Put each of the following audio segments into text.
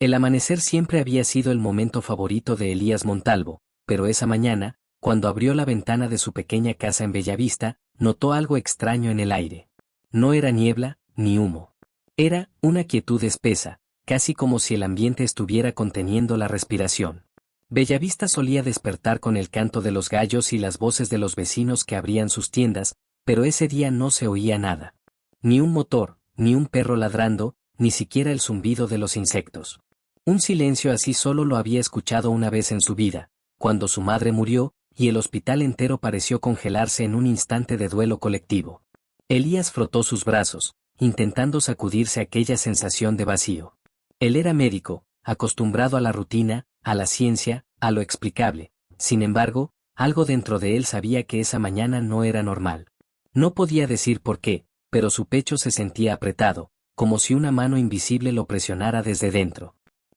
El amanecer siempre había sido el momento favorito de Elías Montalvo, pero esa mañana, cuando abrió la ventana de su pequeña casa en Bellavista, notó algo extraño en el aire. No era niebla, ni humo. Era una quietud espesa, casi como si el ambiente estuviera conteniendo la respiración. Bellavista solía despertar con el canto de los gallos y las voces de los vecinos que abrían sus tiendas, pero ese día no se oía nada. Ni un motor, ni un perro ladrando, ni siquiera el zumbido de los insectos. Un silencio así solo lo había escuchado una vez en su vida, cuando su madre murió, y el hospital entero pareció congelarse en un instante de duelo colectivo. Elías frotó sus brazos, intentando sacudirse aquella sensación de vacío. Él era médico, acostumbrado a la rutina, a la ciencia, a lo explicable. Sin embargo, algo dentro de él sabía que esa mañana no era normal. No podía decir por qué, pero su pecho se sentía apretado, como si una mano invisible lo presionara desde dentro.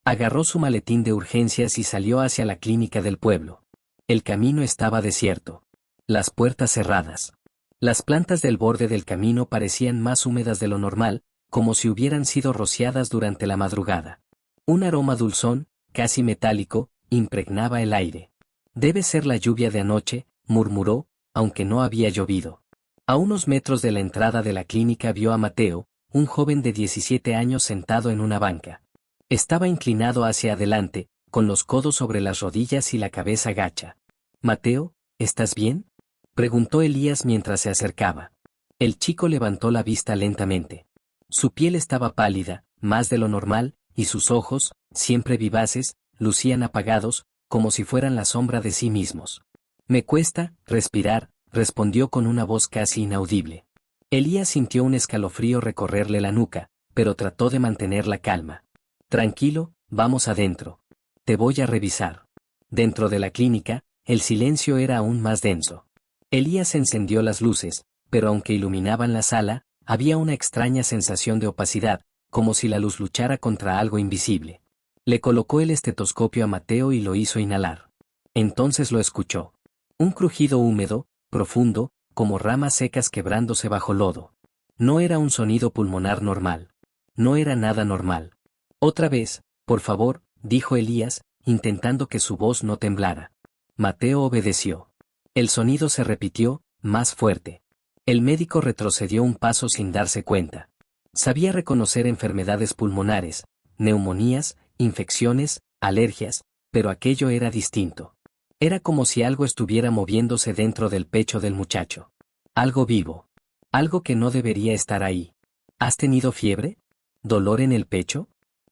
Agarró su maletín de urgencias y salió hacia la clínica del pueblo. El camino estaba desierto. Las puertas cerradas. Las plantas del borde del camino parecían más húmedas de lo normal, como si hubieran sido rociadas durante la madrugada. Un aroma dulzón, casi metálico, impregnaba el aire. «Debe ser la lluvia de anoche», murmuró, aunque no había llovido. A unos metros de la entrada de la clínica vio a Mateo, un joven de 17 años sentado en una banca. Estaba inclinado hacia adelante, con los codos sobre las rodillas y la cabeza gacha. «Mateo, ¿estás bien?», preguntó Elías mientras se acercaba. El chico levantó la vista lentamente. Su piel estaba pálida, más de lo normal, y sus ojos, siempre vivaces, lucían apagados, como si fueran la sombra de sí mismos. «Me cuesta respirar», respondió con una voz casi inaudible. Elías sintió un escalofrío recorrerle la nuca, pero trató de mantener la calma. «Tranquilo, vamos adentro. Te voy a revisar». Dentro de la clínica, el silencio era aún más denso. Elías encendió las luces, pero aunque iluminaban la sala, había una extraña sensación de opacidad, como si la luz luchara contra algo invisible. Le colocó el estetoscopio a Mateo y lo hizo inhalar. Entonces lo escuchó. Un crujido húmedo, profundo, como ramas secas quebrándose bajo lodo. No era un sonido pulmonar normal. No era nada normal. «Otra vez, por favor», dijo Elías, intentando que su voz no temblara. Mateo obedeció. El sonido se repitió, más fuerte. El médico retrocedió un paso sin darse cuenta. Sabía reconocer enfermedades pulmonares, neumonías, infecciones, alergias, pero aquello era distinto. Era como si algo estuviera moviéndose dentro del pecho del muchacho. Algo vivo. Algo que no debería estar ahí. «¿Has tenido fiebre? ¿Dolor en el pecho?»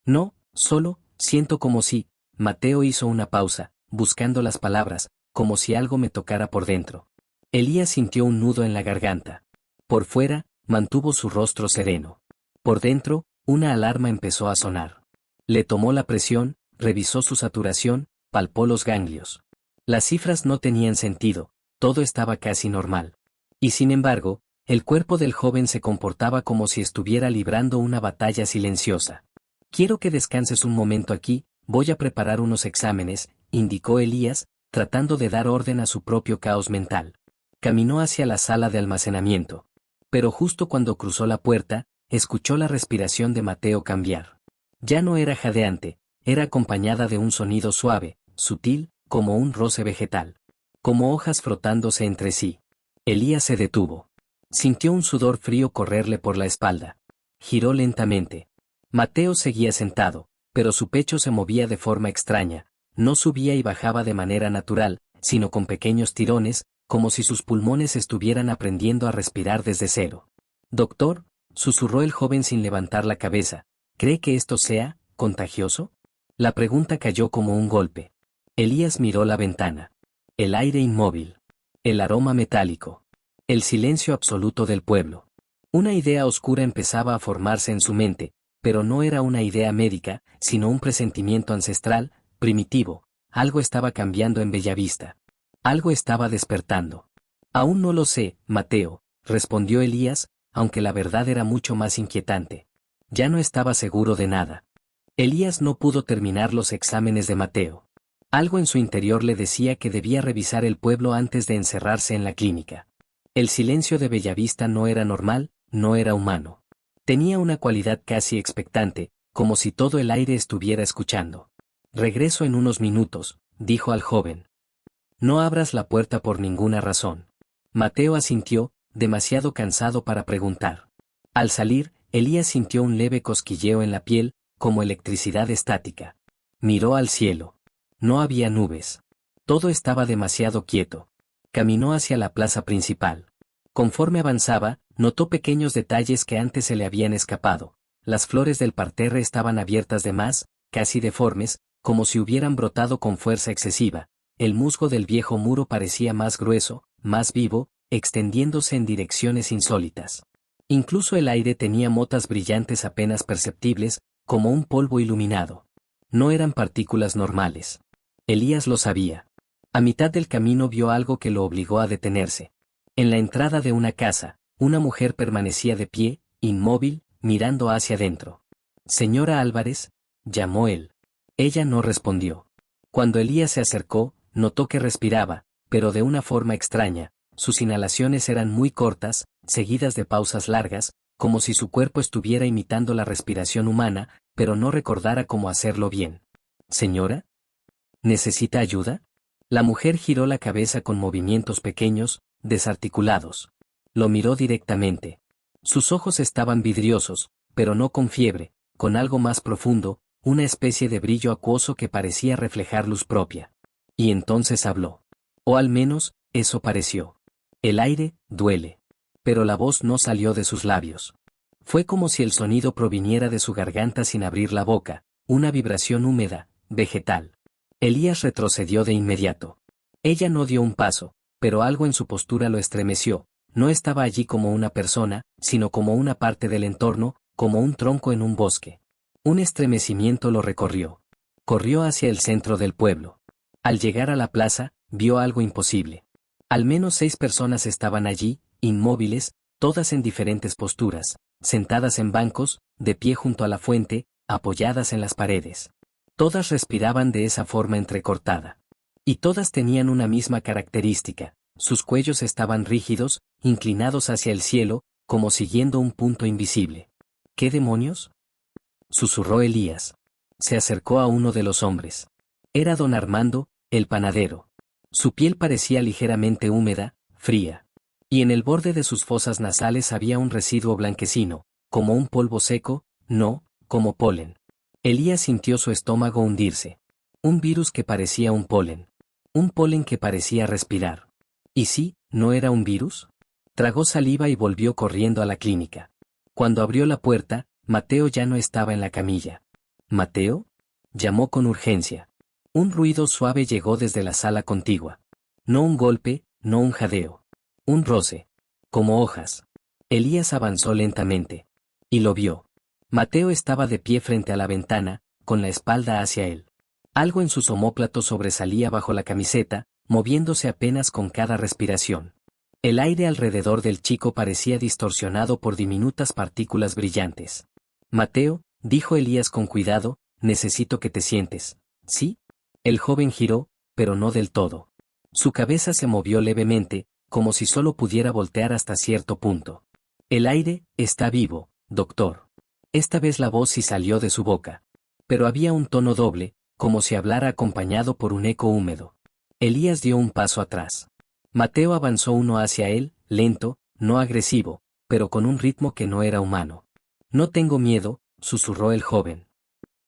«No, solo, siento como si…». Mateo hizo una pausa, buscando las palabras, como si algo me tocara por dentro. Elías sintió un nudo en la garganta. Por fuera, mantuvo su rostro sereno. Por dentro, una alarma empezó a sonar. Le tomó la presión, revisó su saturación, palpó los ganglios. Las cifras no tenían sentido, todo estaba casi normal. Y sin embargo, el cuerpo del joven se comportaba como si estuviera librando una batalla silenciosa. «Quiero que descanses un momento aquí, voy a preparar unos exámenes», indicó Elías, tratando de dar orden a su propio caos mental. Caminó hacia la sala de almacenamiento. Pero justo cuando cruzó la puerta, escuchó la respiración de Mateo cambiar. Ya no era jadeante, era acompañada de un sonido suave, sutil, como un roce vegetal. Como hojas frotándose entre sí. Elías se detuvo. Sintió un sudor frío correrle por la espalda. Giró lentamente. Mateo seguía sentado, pero su pecho se movía de forma extraña, no subía y bajaba de manera natural, sino con pequeños tirones, como si sus pulmones estuvieran aprendiendo a respirar desde cero. «Doctor», susurró el joven sin levantar la cabeza, «¿cree que esto sea contagioso?». La pregunta cayó como un golpe. Elías miró la ventana. El aire inmóvil. El aroma metálico. El silencio absoluto del pueblo. Una idea oscura empezaba a formarse en su mente, pero no era una idea médica, sino un presentimiento ancestral, primitivo. Algo estaba cambiando en Bellavista. Algo estaba despertando. «Aún no lo sé, Mateo», respondió Elías, aunque la verdad era mucho más inquietante. Ya no estaba seguro de nada. Elías no pudo terminar los exámenes de Mateo. Algo en su interior le decía que debía revisar el pueblo antes de encerrarse en la clínica. El silencio de Bellavista no era normal, no era humano. Tenía una cualidad casi expectante, como si todo el aire estuviera escuchando. Regreso en unos minutos, dijo al joven. No abras la puerta por ninguna razón. Mateo asintió, demasiado cansado para preguntar. Al salir, Elías sintió un leve cosquilleo en la piel, como electricidad estática. Miró al cielo. No había nubes. Todo estaba demasiado quieto. Caminó hacia la plaza principal. Conforme avanzaba, notó pequeños detalles que antes se le habían escapado. Las flores del parterre estaban abiertas de más, casi deformes, como si hubieran brotado con fuerza excesiva. El musgo del viejo muro parecía más grueso, más vivo, extendiéndose en direcciones insólitas. Incluso el aire tenía motas brillantes apenas perceptibles, como un polvo iluminado. No eran partículas normales. Elías lo sabía. A mitad del camino vio algo que lo obligó a detenerse. En la entrada de una casa, una mujer permanecía de pie, inmóvil, mirando hacia adentro. «Señora Álvarez», llamó él. Ella no respondió. Cuando Elías se acercó, notó que respiraba, pero de una forma extraña. Sus inhalaciones eran muy cortas, seguidas de pausas largas, como si su cuerpo estuviera imitando la respiración humana, pero no recordara cómo hacerlo bien. «¿Señora? ¿Necesita ayuda?». La mujer giró la cabeza con movimientos pequeños, desarticulados. Lo miró directamente. Sus ojos estaban vidriosos, pero no con fiebre, con algo más profundo, una especie de brillo acuoso que parecía reflejar luz propia. Y entonces habló. O al menos, eso pareció. El aire duele. Pero la voz no salió de sus labios. Fue como si el sonido proviniera de su garganta sin abrir la boca, una vibración húmeda, vegetal. Elías retrocedió de inmediato. Ella no dio un paso, pero algo en su postura lo estremeció. No estaba allí como una persona, sino como una parte del entorno, como un tronco en un bosque. Un estremecimiento lo recorrió. Corrió hacia el centro del pueblo. Al llegar a la plaza, vio algo imposible. Al menos 6 personas estaban allí, inmóviles, todas en diferentes posturas, sentadas en bancos, de pie junto a la fuente, apoyadas en las paredes. Todas respiraban de esa forma entrecortada. Y todas tenían una misma característica: sus cuellos estaban rígidos, inclinados hacia el cielo, como siguiendo un punto invisible. ¿Qué demonios?, susurró Elías. Se acercó a uno de los hombres. Era don Armando, el panadero. Su piel parecía ligeramente húmeda, fría. Y en el borde de sus fosas nasales había un residuo blanquecino, como un polvo seco, no, como polen. Elías sintió su estómago hundirse. Un virus que parecía un polen. Un polen que parecía respirar. ¿Y sí, no era un virus? Tragó saliva y volvió corriendo a la clínica. Cuando abrió la puerta, Mateo ya no estaba en la camilla. ¿Mateo?, llamó con urgencia. Un ruido suave llegó desde la sala contigua. No un golpe, no un jadeo. Un roce. Como hojas. Elías avanzó lentamente. Y lo vio. Mateo estaba de pie frente a la ventana, con la espalda hacia él. Algo en sus omóplatos sobresalía bajo la camiseta, moviéndose apenas con cada respiración. El aire alrededor del chico parecía distorsionado por diminutas partículas brillantes. «Mateo», dijo Elías con cuidado, «necesito que te sientes». «¿Sí?». El joven giró, pero no del todo. Su cabeza se movió levemente, como si solo pudiera voltear hasta cierto punto. «El aire está vivo, doctor». Esta vez la voz sí salió de su boca. Pero había un tono doble, como si hablara acompañado por un eco húmedo. Elías dio un paso atrás. Mateo avanzó uno hacia él, lento, no agresivo, pero con un ritmo que no era humano. «No tengo miedo», susurró el joven.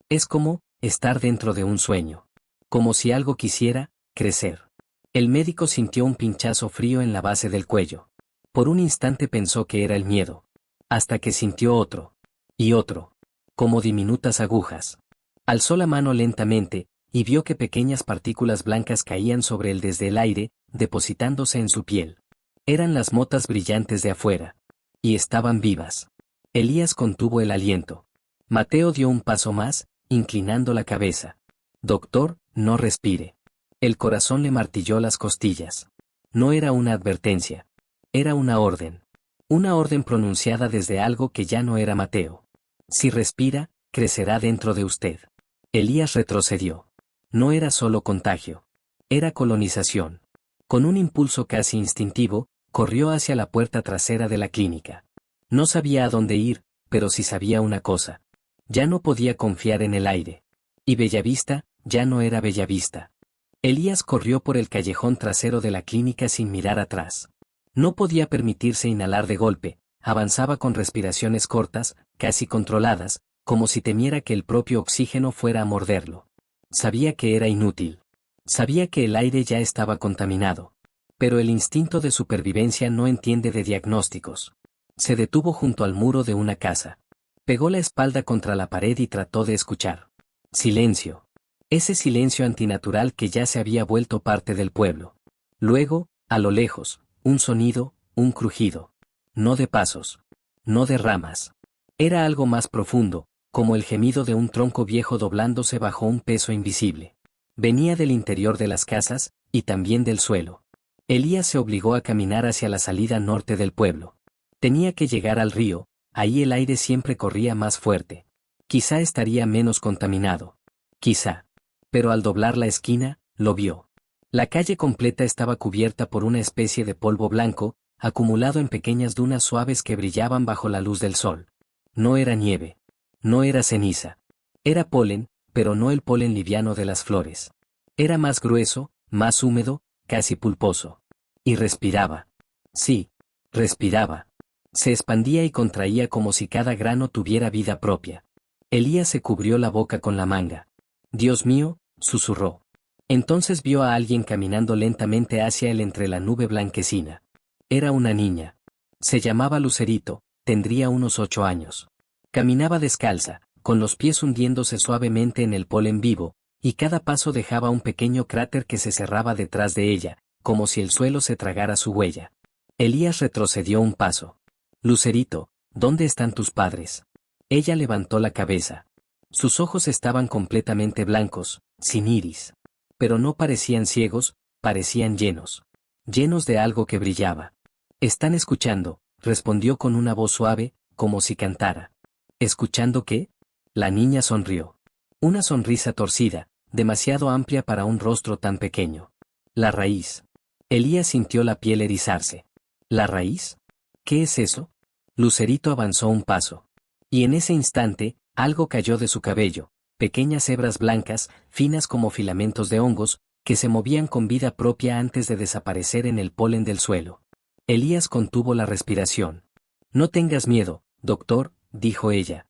«Es como estar dentro de un sueño. Como si algo quisiera crecer». El médico sintió un pinchazo frío en la base del cuello. Por un instante pensó que era el miedo. Hasta que sintió otro. Y otro. Como diminutas agujas. Alzó la mano lentamente, y vio que pequeñas partículas blancas caían sobre él desde el aire, depositándose en su piel. Eran las motas brillantes de afuera. Y estaban vivas. Elías contuvo el aliento. Mateo dio un paso más, inclinando la cabeza. «Doctor, no respire». El corazón le martilló las costillas. No era una advertencia. Era una orden. Una orden pronunciada desde algo que ya no era Mateo. «Si respira, crecerá dentro de usted». Elías retrocedió. No era solo contagio. Era colonización. Con un impulso casi instintivo, corrió hacia la puerta trasera de la clínica. No sabía a dónde ir, pero sí sabía una cosa. Ya no podía confiar en el aire. Y Bellavista, ya no era Bellavista. Elías corrió por el callejón trasero de la clínica sin mirar atrás. No podía permitirse inhalar de golpe, avanzaba con respiraciones cortas, casi controladas, como si temiera que el propio oxígeno fuera a morderlo. Sabía que era inútil. Sabía que el aire ya estaba contaminado. Pero el instinto de supervivencia no entiende de diagnósticos. Se detuvo junto al muro de una casa. Pegó la espalda contra la pared y trató de escuchar. Silencio. Ese silencio antinatural que ya se había vuelto parte del pueblo. Luego, a lo lejos, un sonido, un crujido. No de pasos. No de ramas. Era algo más profundo, como el gemido de un tronco viejo doblándose bajo un peso invisible. Venía del interior de las casas, y también del suelo. Elías se obligó a caminar hacia la salida norte del pueblo. Tenía que llegar al río, ahí el aire siempre corría más fuerte. Quizá estaría menos contaminado. Quizá. Pero al doblar la esquina, lo vio. La calle completa estaba cubierta por una especie de polvo blanco, acumulado en pequeñas dunas suaves que brillaban bajo la luz del sol. No era nieve. No era ceniza. Era polen, pero no el polen liviano de las flores. Era más grueso, más húmedo, casi pulposo. Y respiraba. Sí, respiraba. Se expandía y contraía como si cada grano tuviera vida propia. Elías se cubrió la boca con la manga. Dios mío, susurró. Entonces vio a alguien caminando lentamente hacia él entre la nube blanquecina. Era una niña. Se llamaba Lucerito, tendría unos 8 años. Caminaba descalza, con los pies hundiéndose suavemente en el polen vivo, y cada paso dejaba un pequeño cráter que se cerraba detrás de ella, como si el suelo se tragara su huella. Elías retrocedió un paso. Lucerito, ¿dónde están tus padres? Ella levantó la cabeza. Sus ojos estaban completamente blancos, sin iris. Pero no parecían ciegos, parecían llenos. Llenos de algo que brillaba. Están escuchando, respondió con una voz suave, como si cantara. ¿Escuchando qué? La niña sonrió. Una sonrisa torcida, demasiado amplia para un rostro tan pequeño. La raíz. Elías sintió la piel erizarse. ¿La raíz? ¿Qué es eso? Lucerito avanzó un paso. Y en ese instante, algo cayó de su cabello, pequeñas hebras blancas, finas como filamentos de hongos, que se movían con vida propia antes de desaparecer en el polen del suelo. Elías contuvo la respiración. No tengas miedo, doctor, dijo ella.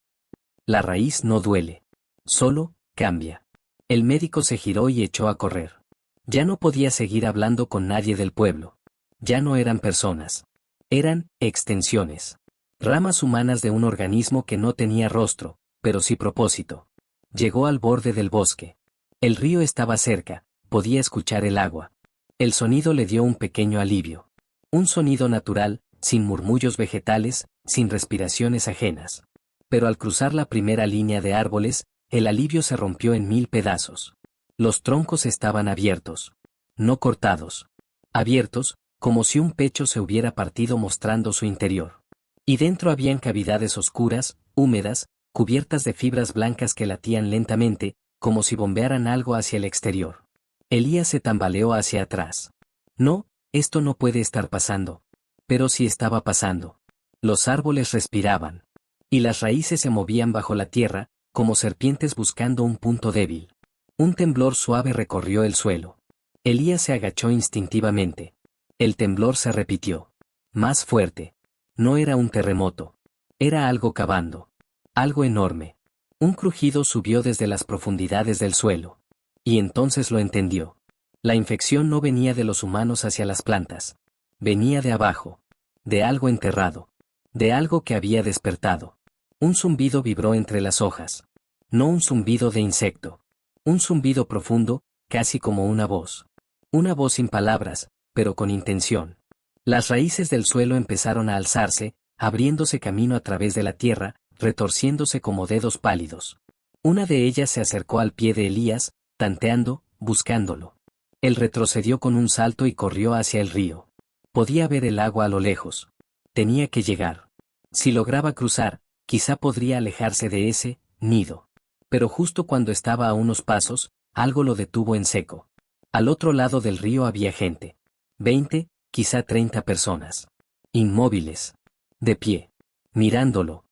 La raíz no duele. Solo, cambia. El médico se giró y echó a correr. Ya no podía seguir hablando con nadie del pueblo. Ya no eran personas. Eran extensiones. Ramas humanas de un organismo que no tenía rostro, pero sí propósito. Llegó al borde del bosque. El río estaba cerca, podía escuchar el agua. El sonido le dio un pequeño alivio. Un sonido natural, sin murmullos vegetales, sin respiraciones ajenas. Pero al cruzar la primera línea de árboles, el alivio se rompió en 1000 pedazos. Los troncos estaban abiertos. No cortados. Abiertos, como si un pecho se hubiera partido mostrando su interior. Y dentro habían cavidades oscuras, húmedas, cubiertas de fibras blancas que latían lentamente, como si bombearan algo hacia el exterior. Elías se tambaleó hacia atrás. No, esto no puede estar pasando. Pero sí estaba pasando. Los árboles respiraban. Y las raíces se movían bajo la tierra, como serpientes buscando un punto débil. Un temblor suave recorrió el suelo. Elías se agachó instintivamente. El temblor se repitió. Más fuerte. No era un terremoto. Era algo cavando. Algo enorme. Un crujido subió desde las profundidades del suelo. Y entonces lo entendió. La infección no venía de los humanos hacia las plantas. Venía de abajo. De algo enterrado. De algo que había despertado. Un zumbido vibró entre las hojas. No un zumbido de insecto. Un zumbido profundo, casi como una voz. Una voz sin palabras, pero con intención. Las raíces del suelo empezaron a alzarse, abriéndose camino a través de la tierra, retorciéndose como dedos pálidos. Una de ellas se acercó al pie de Elías, tanteando, buscándolo. Él retrocedió con un salto y corrió hacia el río. Podía ver el agua a lo lejos. Tenía que llegar. Si lograba cruzar, quizá podría alejarse de ese nido. Pero justo cuando estaba a unos pasos, algo lo detuvo en seco. Al otro lado del río había gente. 20, quizá 30 personas. Inmóviles. De pie. Mirándolo.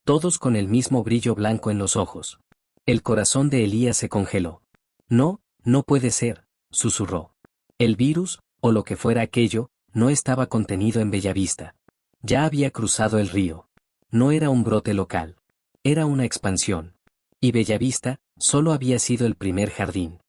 todos con el mismo brillo blanco en los ojos. El corazón de Elías se congeló. No, no puede ser, susurró. El virus, o lo que fuera aquello, no estaba contenido en Bellavista. Ya había cruzado el río. No era un brote local. Era una expansión. Y Bellavista, solo había sido el primer jardín.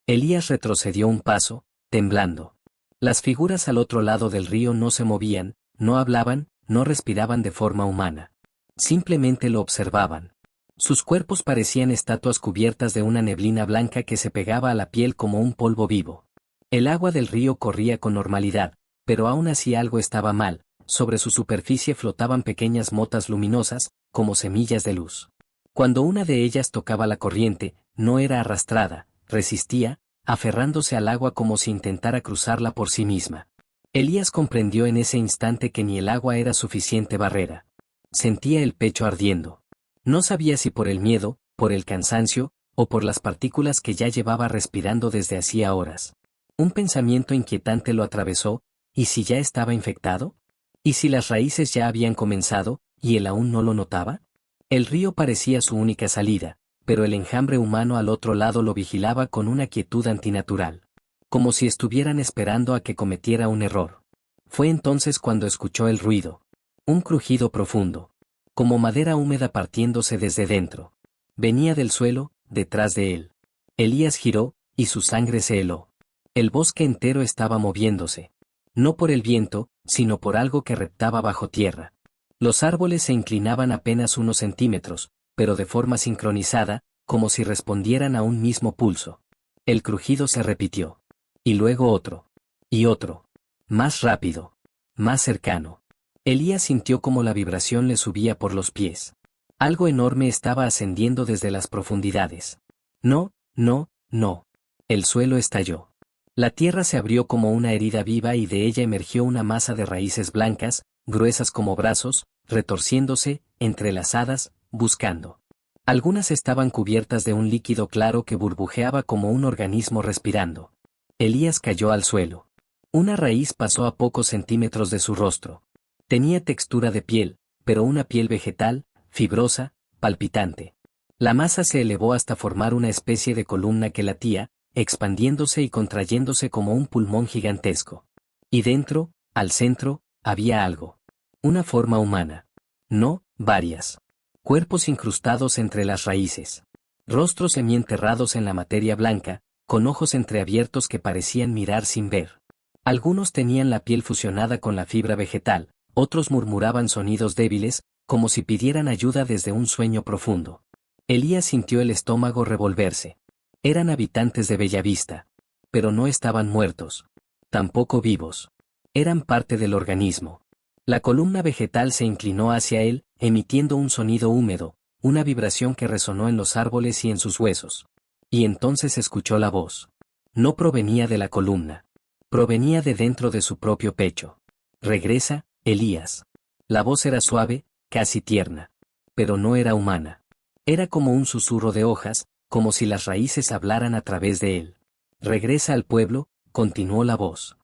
Elías retrocedió un paso, temblando. Las figuras al otro lado del río no se movían, no hablaban, no respiraban de forma humana. Simplemente lo observaban. Sus cuerpos parecían estatuas cubiertas de una neblina blanca que se pegaba a la piel como un polvo vivo. El agua del río corría con normalidad, pero aún así algo estaba mal. Sobre su superficie flotaban pequeñas motas luminosas, como semillas de luz. Cuando una de ellas tocaba la corriente, no era arrastrada, resistía, aferrándose al agua como si intentara cruzarla por sí misma. Elías comprendió en ese instante que ni el agua era suficiente barrera. Sentía el pecho ardiendo. No sabía si por el miedo, por el cansancio, o por las partículas que ya llevaba respirando desde hacía horas. Un pensamiento inquietante lo atravesó, ¿y si ya estaba infectado? ¿Y si las raíces ya habían comenzado, y él aún no lo notaba? El río parecía su única salida, pero el enjambre humano al otro lado lo vigilaba con una quietud antinatural. Como si estuvieran esperando a que cometiera un error. Fue entonces cuando escuchó el ruido. Un crujido profundo. Como madera húmeda partiéndose desde dentro. Venía del suelo, detrás de él. Elías giró, y su sangre se heló. El bosque entero estaba moviéndose. No por el viento, sino por algo que reptaba bajo tierra. Los árboles se inclinaban apenas unos centímetros, pero de forma sincronizada, como si respondieran a un mismo pulso. El crujido se repitió. Y luego otro. Y otro. Más rápido. Más cercano. Elías sintió como la vibración le subía por los pies. Algo enorme estaba ascendiendo desde las profundidades. No, no, no. El suelo estalló. La tierra se abrió como una herida viva y de ella emergió una masa de raíces blancas, gruesas como brazos, retorciéndose, entrelazadas, buscando. Algunas estaban cubiertas de un líquido claro que burbujeaba como un organismo respirando. Elías cayó al suelo. Una raíz pasó a pocos centímetros de su rostro. Tenía textura de piel, pero una piel vegetal, fibrosa, palpitante. La masa se elevó hasta formar una especie de columna que latía, expandiéndose y contrayéndose como un pulmón gigantesco. Y dentro, al centro, había algo. Una forma humana. No, varias. Cuerpos incrustados entre las raíces. Rostros semienterrados en la materia blanca, con ojos entreabiertos que parecían mirar sin ver. Algunos tenían la piel fusionada con la fibra vegetal, otros murmuraban sonidos débiles, como si pidieran ayuda desde un sueño profundo. Elías sintió el estómago revolverse. Eran habitantes de Bellavista. Pero no estaban muertos. Tampoco vivos. Eran parte del organismo. La columna vegetal se inclinó hacia él, emitiendo un sonido húmedo, una vibración que resonó en los árboles y en sus huesos. Y entonces escuchó la voz. No provenía de la columna. Provenía de dentro de su propio pecho. Regresa, Elías. La voz era suave, casi tierna. Pero no era humana. Era como un susurro de hojas, como si las raíces hablaran a través de él. Regresa al pueblo, continuó la voz.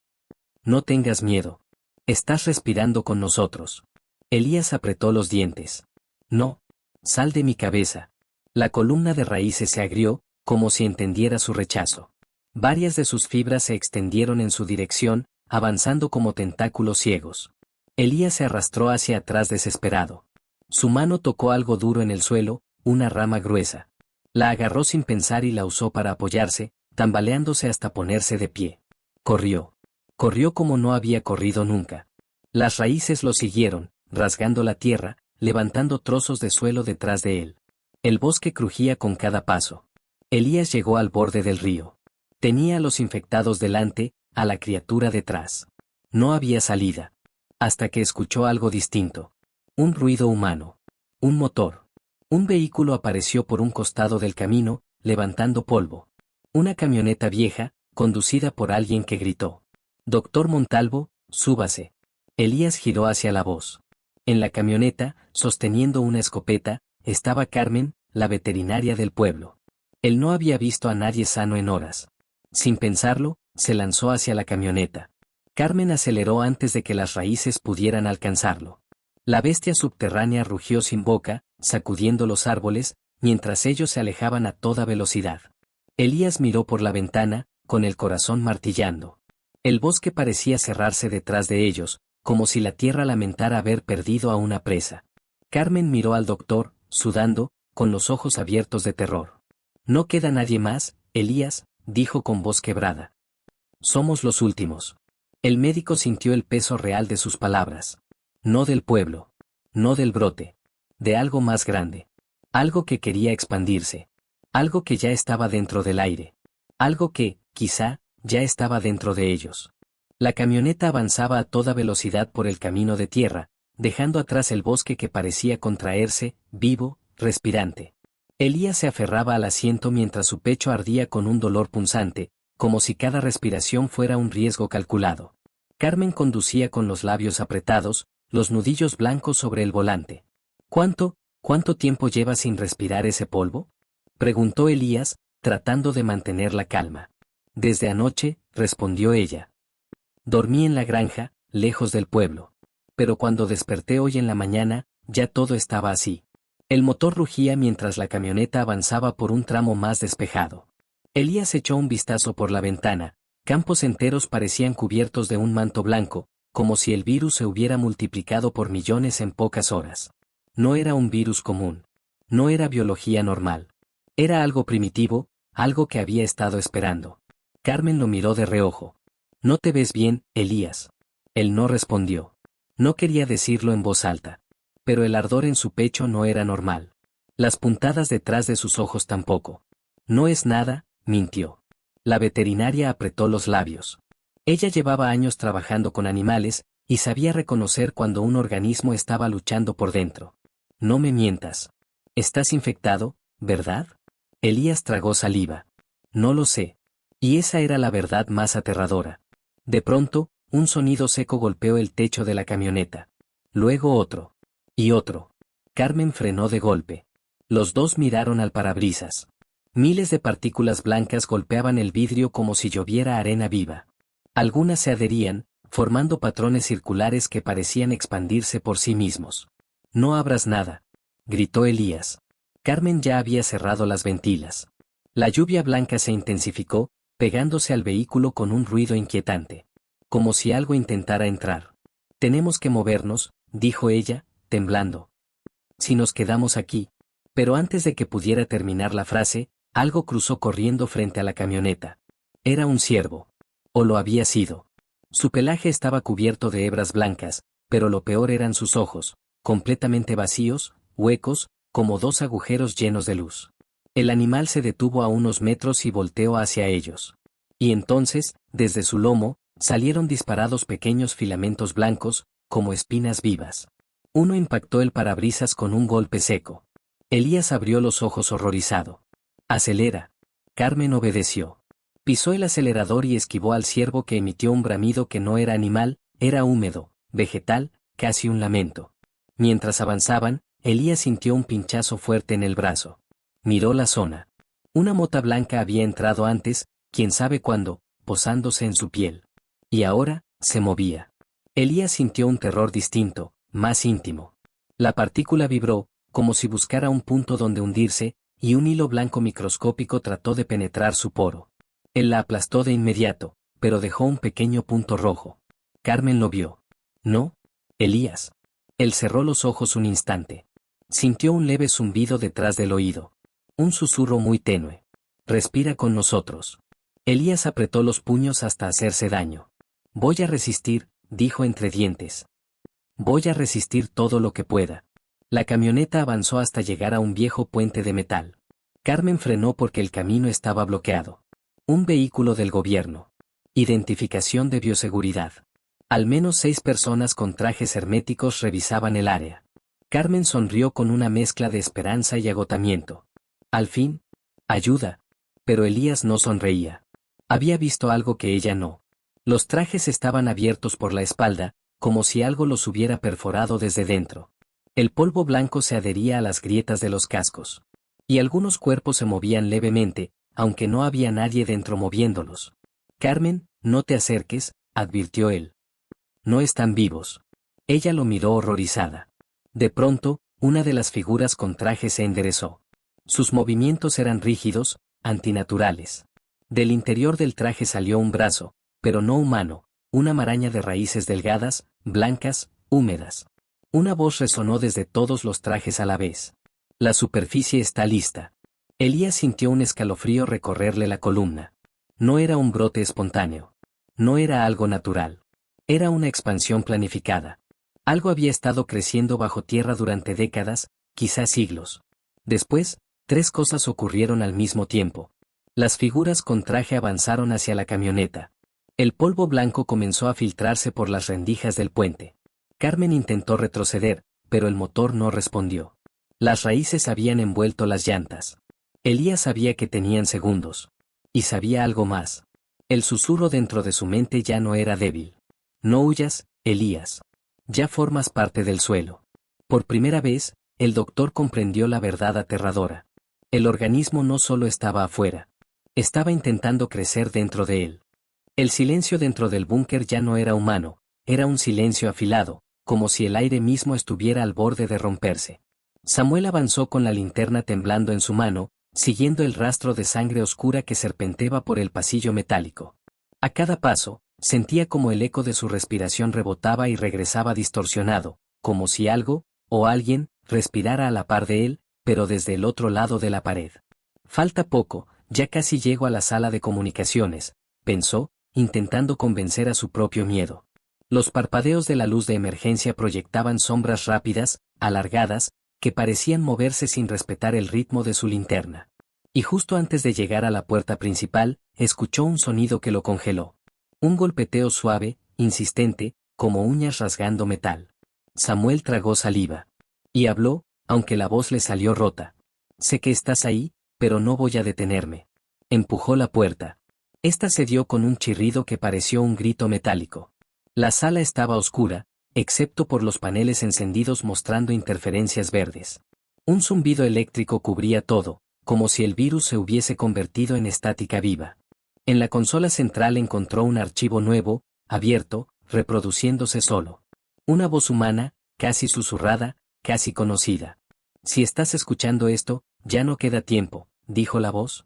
No tengas miedo. Estás respirando con nosotros. Elías apretó los dientes. No. Sal de mi cabeza. La columna de raíces se agrió, como si entendiera su rechazo. Varias de sus fibras se extendieron en su dirección, avanzando como tentáculos ciegos. Elías se arrastró hacia atrás desesperado. Su mano tocó algo duro en el suelo, una rama gruesa. La agarró sin pensar y la usó para apoyarse, tambaleándose hasta ponerse de pie. Corrió. Corrió como no había corrido nunca. Las raíces lo siguieron, rasgando la tierra, levantando trozos de suelo detrás de él. El bosque crujía con cada paso. Elías llegó al borde del río. Tenía a los infectados delante, a la criatura detrás. No había salida. Hasta que escuchó algo distinto. Un ruido humano. Un motor. Un vehículo apareció por un costado del camino, levantando polvo. Una camioneta vieja, conducida por alguien que gritó. Doctor Montalvo, súbase. Elías giró hacia la voz. En la camioneta, sosteniendo una escopeta, estaba Carmen, la veterinaria del pueblo. Él no había visto a nadie sano en horas. Sin pensarlo, se lanzó hacia la camioneta. Carmen aceleró antes de que las raíces pudieran alcanzarlo. La bestia subterránea rugió sin boca, sacudiendo los árboles, mientras ellos se alejaban a toda velocidad. Elías miró por la ventana, con el corazón martillando. El bosque parecía cerrarse detrás de ellos, como si la tierra lamentara haber perdido a una presa. Carmen miró al doctor, sudando, con los ojos abiertos de terror. «No queda nadie más, Elías», dijo con voz quebrada. «Somos los últimos». El médico sintió el peso real de sus palabras. No del pueblo. No del brote. De algo más grande. Algo que quería expandirse. Algo que ya estaba dentro del aire. Algo que, quizá, ya estaba dentro de ellos. La camioneta avanzaba a toda velocidad por el camino de tierra, dejando atrás el bosque que parecía contraerse, vivo, respirante. Elías se aferraba al asiento mientras su pecho ardía con un dolor punzante, como si cada respiración fuera un riesgo calculado. Carmen conducía con los labios apretados, los nudillos blancos sobre el volante. ¿Cuánto tiempo lleva sin respirar ese polvo?, preguntó Elías, tratando de mantener la calma. «Desde anoche», respondió ella. «Dormí en la granja, lejos del pueblo. Pero cuando desperté hoy en la mañana, ya todo estaba así». El motor rugía mientras la camioneta avanzaba por un tramo más despejado. Elías echó un vistazo por la ventana. Campos enteros parecían cubiertos de un manto blanco, como si el virus se hubiera multiplicado por millones en pocas horas. No era un virus común. No era biología normal. Era algo primitivo, algo que había estado esperando. Carmen lo miró de reojo. «¿No te ves bien, Elías?». Él no respondió. No quería decirlo en voz alta. Pero el ardor en su pecho no era normal. Las puntadas detrás de sus ojos tampoco. «No es nada», mintió. La veterinaria apretó los labios. Ella llevaba años trabajando con animales, y sabía reconocer cuando un organismo estaba luchando por dentro. «No me mientas. Estás infectado, ¿verdad?». Elías tragó saliva. «No lo sé». Y esa era la verdad más aterradora. De pronto, un sonido seco golpeó el techo de la camioneta. Luego otro. Y otro. Carmen frenó de golpe. Los dos miraron al parabrisas. Miles de partículas blancas golpeaban el vidrio como si lloviera arena viva. Algunas se adherían, formando patrones circulares que parecían expandirse por sí mismos. «No abras nada», gritó Elías. Carmen ya había cerrado las ventilas. La lluvia blanca se intensificó, pegándose al vehículo con un ruido inquietante. Como si algo intentara entrar. «Tenemos que movernos», dijo ella, temblando. «Si nos quedamos aquí». Pero antes de que pudiera terminar la frase, algo cruzó corriendo frente a la camioneta. Era un ciervo. O lo había sido. Su pelaje estaba cubierto de hebras blancas, pero lo peor eran sus ojos, completamente vacíos, huecos, como dos agujeros llenos de luz. El animal se detuvo a unos metros y volteó hacia ellos. Y entonces, desde su lomo, salieron disparados pequeños filamentos blancos, como espinas vivas. Uno impactó el parabrisas con un golpe seco. Elías abrió los ojos horrorizado. «Acelera». Carmen obedeció. Pisó el acelerador y esquivó al ciervo que emitió un bramido que no era animal, era húmedo, vegetal, casi un lamento. Mientras avanzaban, Elías sintió un pinchazo fuerte en el brazo. Miró la zona. Una mota blanca había entrado antes, quién sabe cuándo, posándose en su piel. Y ahora, se movía. Elías sintió un terror distinto, más íntimo. La partícula vibró, como si buscara un punto donde hundirse, y un hilo blanco microscópico trató de penetrar su poro. Él la aplastó de inmediato, pero dejó un pequeño punto rojo. Carmen lo vio. «No, Elías». Él cerró los ojos un instante. Sintió un leve zumbido detrás del oído. Un susurro muy tenue. «Respira con nosotros». Elías apretó los puños hasta hacerse daño. «Voy a resistir», dijo entre dientes. «Voy a resistir todo lo que pueda». La camioneta avanzó hasta llegar a un viejo puente de metal. Carmen frenó porque el camino estaba bloqueado. Un vehículo del gobierno. Identificación de bioseguridad. Al menos 6 personas con trajes herméticos revisaban el área. Carmen sonrió con una mezcla de esperanza y agotamiento. Al fin, ayuda. Pero Elías no sonreía. Había visto algo que ella no. Los trajes estaban abiertos por la espalda, como si algo los hubiera perforado desde dentro. El polvo blanco se adhería a las grietas de los cascos. Y algunos cuerpos se movían levemente, aunque no había nadie dentro moviéndolos. «Carmen, no te acerques», advirtió él. «No están vivos». Ella lo miró horrorizada. De pronto, una de las figuras con traje se enderezó. Sus movimientos eran rígidos, antinaturales. Del interior del traje salió un brazo, pero no humano, una maraña de raíces delgadas, blancas, húmedas. Una voz resonó desde todos los trajes a la vez. La superficie está lista. Elías sintió un escalofrío recorrerle la columna. No era un brote espontáneo. No era algo natural. Era una expansión planificada. Algo había estado creciendo bajo tierra durante décadas, quizás siglos. Después, tres cosas ocurrieron al mismo tiempo. Las figuras con traje avanzaron hacia la camioneta. El polvo blanco comenzó a filtrarse por las rendijas del puente. Carmen intentó retroceder, pero el motor no respondió. Las raíces habían envuelto las llantas. Elías sabía que tenían segundos. Y sabía algo más. El susurro dentro de su mente ya no era débil. No huyas, Elías. Ya formas parte del suelo. Por primera vez, el doctor comprendió la verdad aterradora. El organismo no solo estaba afuera. Estaba intentando crecer dentro de él. El silencio dentro del búnker ya no era humano, era un silencio afilado, como si el aire mismo estuviera al borde de romperse. Samuel avanzó con la linterna temblando en su mano, siguiendo el rastro de sangre oscura que serpenteaba por el pasillo metálico. A cada paso, sentía como el eco de su respiración rebotaba y regresaba distorsionado, como si algo, o alguien, respirara a la par de él, pero desde el otro lado de la pared. Falta poco, ya casi llego a la sala de comunicaciones, pensó, intentando convencer a su propio miedo. Los parpadeos de la luz de emergencia proyectaban sombras rápidas, alargadas, que parecían moverse sin respetar el ritmo de su linterna. Y justo antes de llegar a la puerta principal, escuchó un sonido que lo congeló. Un golpeteo suave, insistente, como uñas rasgando metal. Samuel tragó saliva. Y habló, aunque la voz le salió rota. Sé que estás ahí, pero no voy a detenerme. Empujó la puerta. Esta se dio con un chirrido que pareció un grito metálico. La sala estaba oscura, excepto por los paneles encendidos mostrando interferencias verdes. Un zumbido eléctrico cubría todo, como si el virus se hubiese convertido en estática viva. En la consola central encontró un archivo nuevo, abierto, reproduciéndose solo. Una voz humana, casi susurrada, casi conocida. Si estás escuchando esto, ya no queda tiempo, dijo la voz.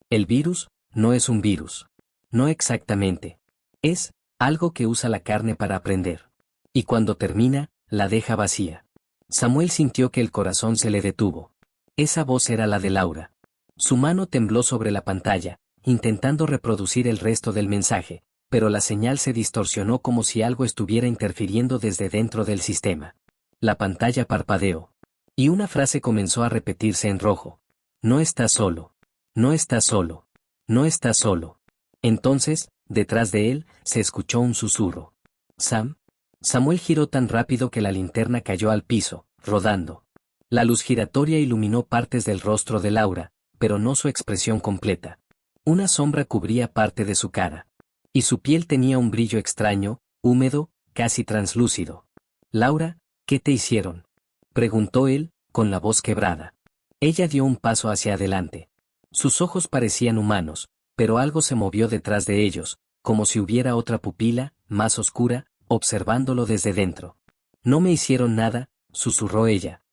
El virus, no es un virus. No exactamente. Es algo que usa la carne para aprender. Y cuando termina, la deja vacía. Samuel sintió que el corazón se le detuvo. Esa voz era la de Laura. Su mano tembló sobre la pantalla, intentando reproducir el resto del mensaje, pero la señal se distorsionó como si algo estuviera interfiriendo desde dentro del sistema. La pantalla parpadeó. Y una frase comenzó a repetirse en rojo. No estás solo. No estás solo. No estás solo. Entonces, detrás de él, se escuchó un susurro. Sam. Samuel giró tan rápido que la linterna cayó al piso, rodando. La luz giratoria iluminó partes del rostro de Laura, pero no su expresión completa. Una sombra cubría parte de su cara. Y su piel tenía un brillo extraño, húmedo, casi translúcido. Laura, ¿qué te hicieron?, preguntó él, con la voz quebrada. Ella dio un paso hacia adelante. Sus ojos parecían humanos, pero algo se movió detrás de ellos, como si hubiera otra pupila, más oscura, observándolo desde dentro. No me hicieron nada, susurró ella.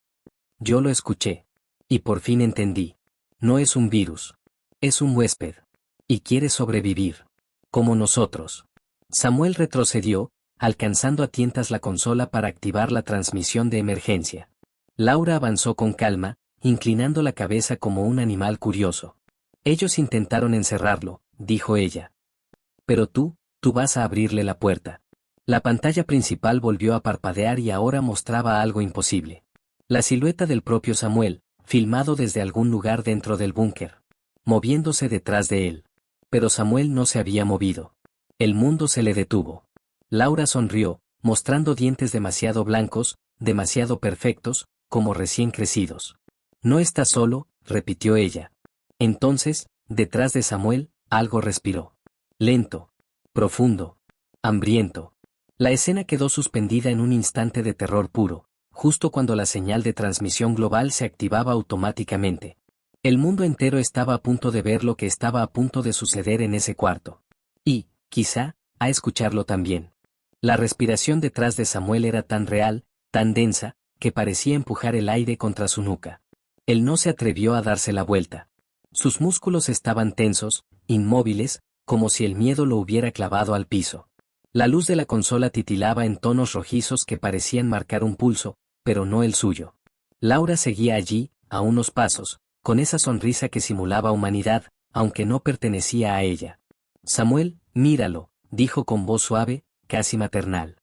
Yo lo escuché. Y por fin entendí. No es un virus. Es un huésped. Y quiere sobrevivir. Como nosotros. Samuel retrocedió, alcanzando a tientas la consola para activar la transmisión de emergencia. Laura avanzó con calma, inclinando la cabeza como un animal curioso. Ellos intentaron encerrarlo, dijo ella. Pero tú vas a abrirle la puerta. La pantalla principal volvió a parpadear y ahora mostraba algo imposible. La silueta del propio Samuel, filmado desde algún lugar dentro del búnker, moviéndose detrás de él. Pero Samuel no se había movido. El mundo se le detuvo. Laura sonrió, mostrando dientes demasiado blancos, demasiado perfectos, como recién crecidos. No estás solo, repitió ella. Entonces, detrás de Samuel, algo respiró. Lento. Profundo. Hambriento. La escena quedó suspendida en un instante de terror puro, justo cuando la señal de transmisión global se activaba automáticamente. El mundo entero estaba a punto de ver lo que estaba a punto de suceder en ese cuarto. Y, quizá, a escucharlo también. La respiración detrás de Samuel era tan real, tan densa, que parecía empujar el aire contra su nuca. Él no se atrevió a darse la vuelta. Sus músculos estaban tensos, inmóviles, como si el miedo lo hubiera clavado al piso. La luz de la consola titilaba en tonos rojizos que parecían marcar un pulso, pero no el suyo. Laura seguía allí, a unos pasos, con esa sonrisa que simulaba humanidad, aunque no pertenecía a ella. Samuel, míralo, dijo con voz suave, casi maternal.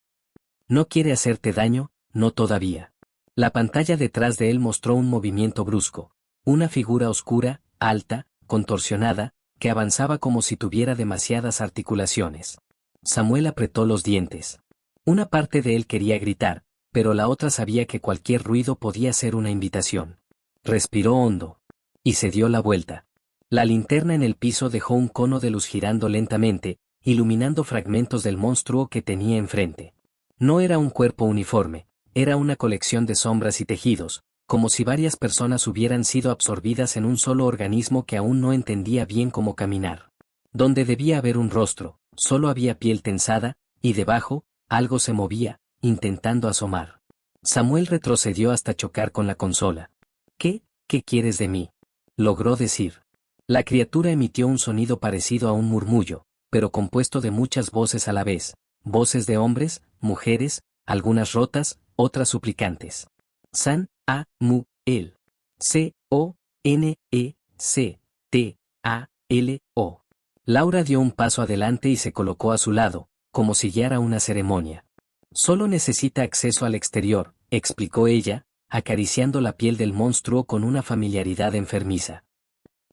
No quiere hacerte daño, no todavía. La pantalla detrás de él mostró un movimiento brusco, una figura oscura, alta, contorsionada, que avanzaba como si tuviera demasiadas articulaciones. Samuel apretó los dientes. Una parte de él quería gritar, pero la otra sabía que cualquier ruido podía ser una invitación. Respiró hondo. Y se dio la vuelta. La linterna en el piso dejó un cono de luz girando lentamente, iluminando fragmentos del monstruo que tenía enfrente. No era un cuerpo uniforme, era una colección de sombras y tejidos, como si varias personas hubieran sido absorbidas en un solo organismo que aún no entendía bien cómo caminar. Donde debía haber un rostro, solo había piel tensada, y debajo, algo se movía, intentando asomar. Samuel retrocedió hasta chocar con la consola. ¿Qué quieres de mí?, logró decir. La criatura emitió un sonido parecido a un murmullo, pero compuesto de muchas voces a la vez, voces de hombres, mujeres, algunas rotas, otras suplicantes. San, A, Mu, El. C, O, N, E, C, T, A, L, O. Laura dio un paso adelante y se colocó a su lado, como si guiara una ceremonia. Solo necesita acceso al exterior, explicó ella, acariciando la piel del monstruo con una familiaridad enfermiza.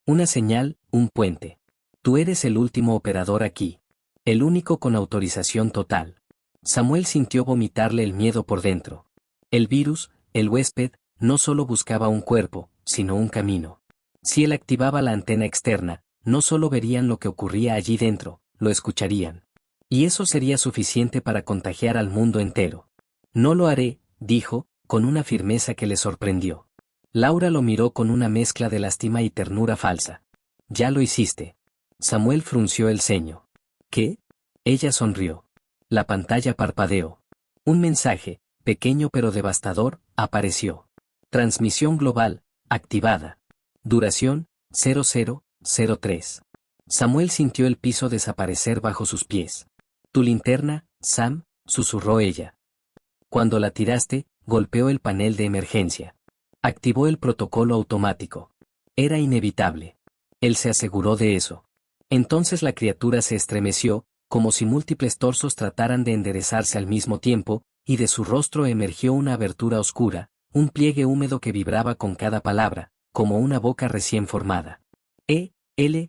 Una señal, un puente. Tú eres el último operador aquí. El único con autorización total. Samuel sintió vomitarle el miedo por dentro. El virus, el huésped, no solo buscaba un cuerpo, sino un camino. Si él activaba la antena externa, no solo verían lo que ocurría allí dentro, lo escucharían. Y eso sería suficiente para contagiar al mundo entero. No lo haré, dijo, con una firmeza que le sorprendió. Laura lo miró con una mezcla de lástima y ternura falsa. Ya lo hiciste. Samuel frunció el ceño. ¿Qué? Ella sonrió. La pantalla parpadeó. Un mensaje, pequeño pero devastador, apareció. Transmisión global, activada. Duración, 0003. Samuel sintió el piso desaparecer bajo sus pies. Tu linterna, Sam, susurró ella. Cuando la tiraste, golpeó el panel de emergencia. Activó el protocolo automático. Era inevitable. Él se aseguró de eso. Entonces la criatura se estremeció, como si múltiples torsos trataran de enderezarse al mismo tiempo, y de su rostro emergió una abertura oscura, un pliegue húmedo que vibraba con cada palabra, como una boca recién formada. E-L-M-U-N-D-O.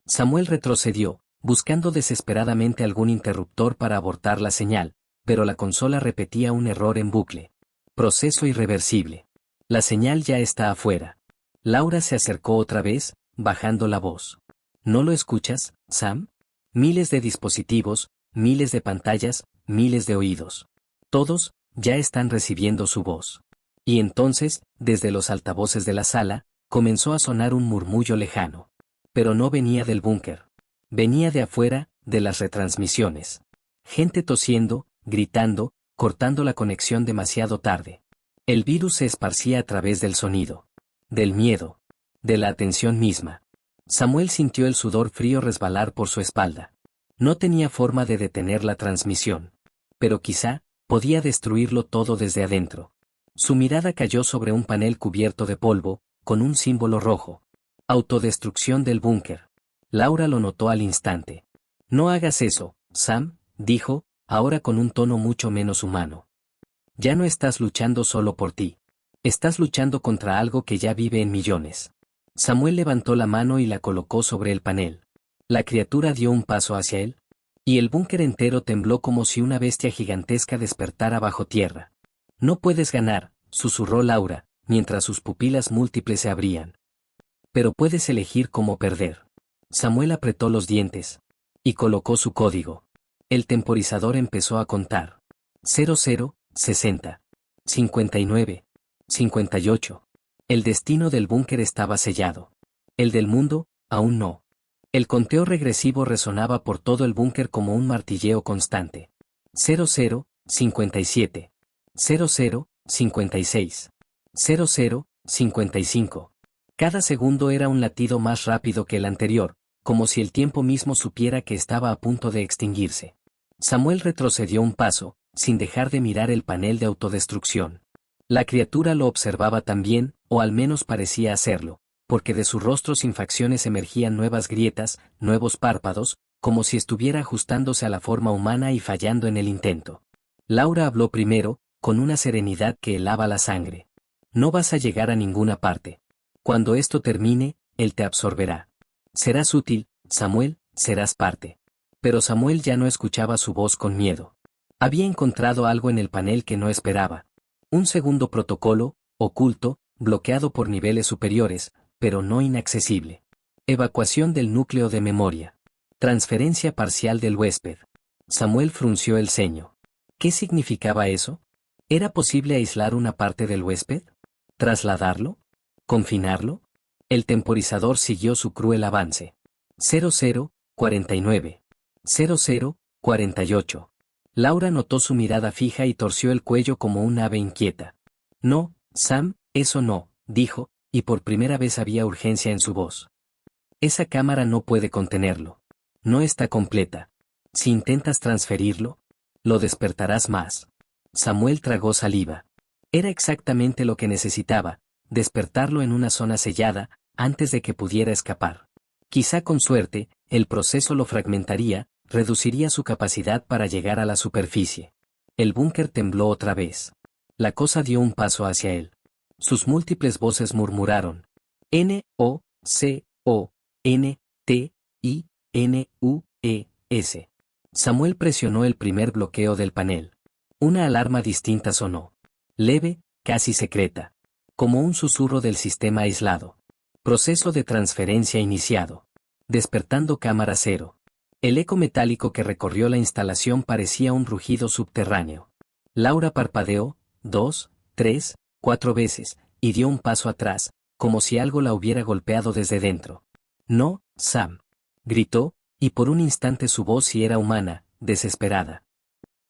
Samuel retrocedió, buscando desesperadamente algún interruptor para abortar la señal, pero la consola repetía un error en bucle. Proceso irreversible. La señal ya está afuera. Laura se acercó otra vez, bajando la voz. ¿No lo escuchas, Sam? Miles de dispositivos, miles de pantallas, miles de oídos. Todos, ya están recibiendo su voz. Y entonces, desde los altavoces de la sala, comenzó a sonar un murmullo lejano. Pero no venía del búnker. Venía de afuera, de las retransmisiones. Gente tosiendo, gritando, cortando la conexión demasiado tarde. El virus se esparcía a través del sonido. Del miedo. De la atención misma. Samuel sintió el sudor frío resbalar por su espalda. No tenía forma de detener la transmisión. Pero quizá, podía destruirlo todo desde adentro. Su mirada cayó sobre un panel cubierto de polvo, con un símbolo rojo. Autodestrucción del búnker. Laura lo notó al instante. No hagas eso, Sam, dijo, ahora con un tono mucho menos humano. Ya no estás luchando solo por ti. Estás luchando contra algo que ya vive en millones. Samuel levantó la mano y la colocó sobre el panel. La criatura dio un paso hacia él, y el búnker entero tembló como si una bestia gigantesca despertara bajo tierra. No puedes ganar, susurró Laura, mientras sus pupilas múltiples se abrían. Pero puedes elegir cómo perder. Samuel apretó los dientes. Y colocó su código. El temporizador empezó a contar. 00, 60, 59, 58. El destino del búnker estaba sellado. El del mundo, aún no. El conteo regresivo resonaba por todo el búnker como un martilleo constante. 00, 57. 00, 56. 00, 55. Cada segundo era un latido más rápido que el anterior, como si el tiempo mismo supiera que estaba a punto de extinguirse. Samuel retrocedió un paso, sin dejar de mirar el panel de autodestrucción. La criatura lo observaba también, o al menos parecía hacerlo, porque de su rostro sin facciones emergían nuevas grietas, nuevos párpados, como si estuviera ajustándose a la forma humana y fallando en el intento. Laura habló primero, con una serenidad que helaba la sangre. No vas a llegar a ninguna parte. Cuando esto termine, él te absorberá. Serás útil, Samuel, serás parte. Pero Samuel ya no escuchaba su voz con miedo. Había encontrado algo en el panel que no esperaba. Un segundo protocolo, oculto, bloqueado por niveles superiores, pero no inaccesible. Evacuación del núcleo de memoria. Transferencia parcial del huésped. Samuel frunció el ceño. ¿Qué significaba eso? ¿Era posible aislar una parte del huésped? ¿Trasladarlo? ¿Confinarlo? El temporizador siguió su cruel avance. 00, 49. 00, 48. Laura notó su mirada fija y torció el cuello como un ave inquieta. No, Sam, eso no, dijo, y por primera vez había urgencia en su voz. Esa cámara no puede contenerlo. No está completa. Si intentas transferirlo, lo despertarás más. Samuel tragó saliva. Era exactamente lo que necesitaba, despertarlo en una zona sellada, antes de que pudiera escapar. Quizá con suerte, el proceso lo fragmentaría, reduciría su capacidad para llegar a la superficie. El búnker tembló otra vez. La cosa dio un paso hacia él. Sus múltiples voces murmuraron. N-O-C-O-N-T-I-N-U-E-S. Samuel presionó el primer bloqueo del panel. Una alarma distinta sonó. Leve, casi secreta. Como un susurro del sistema aislado. Proceso de transferencia iniciado. Despertando cámara 0. El eco metálico que recorrió la instalación parecía un rugido subterráneo. Laura parpadeó, 2, 3, 4 veces, y dio un paso atrás, como si algo la hubiera golpeado desde dentro. No, Sam. Gritó, y por un instante su voz sí era humana, desesperada.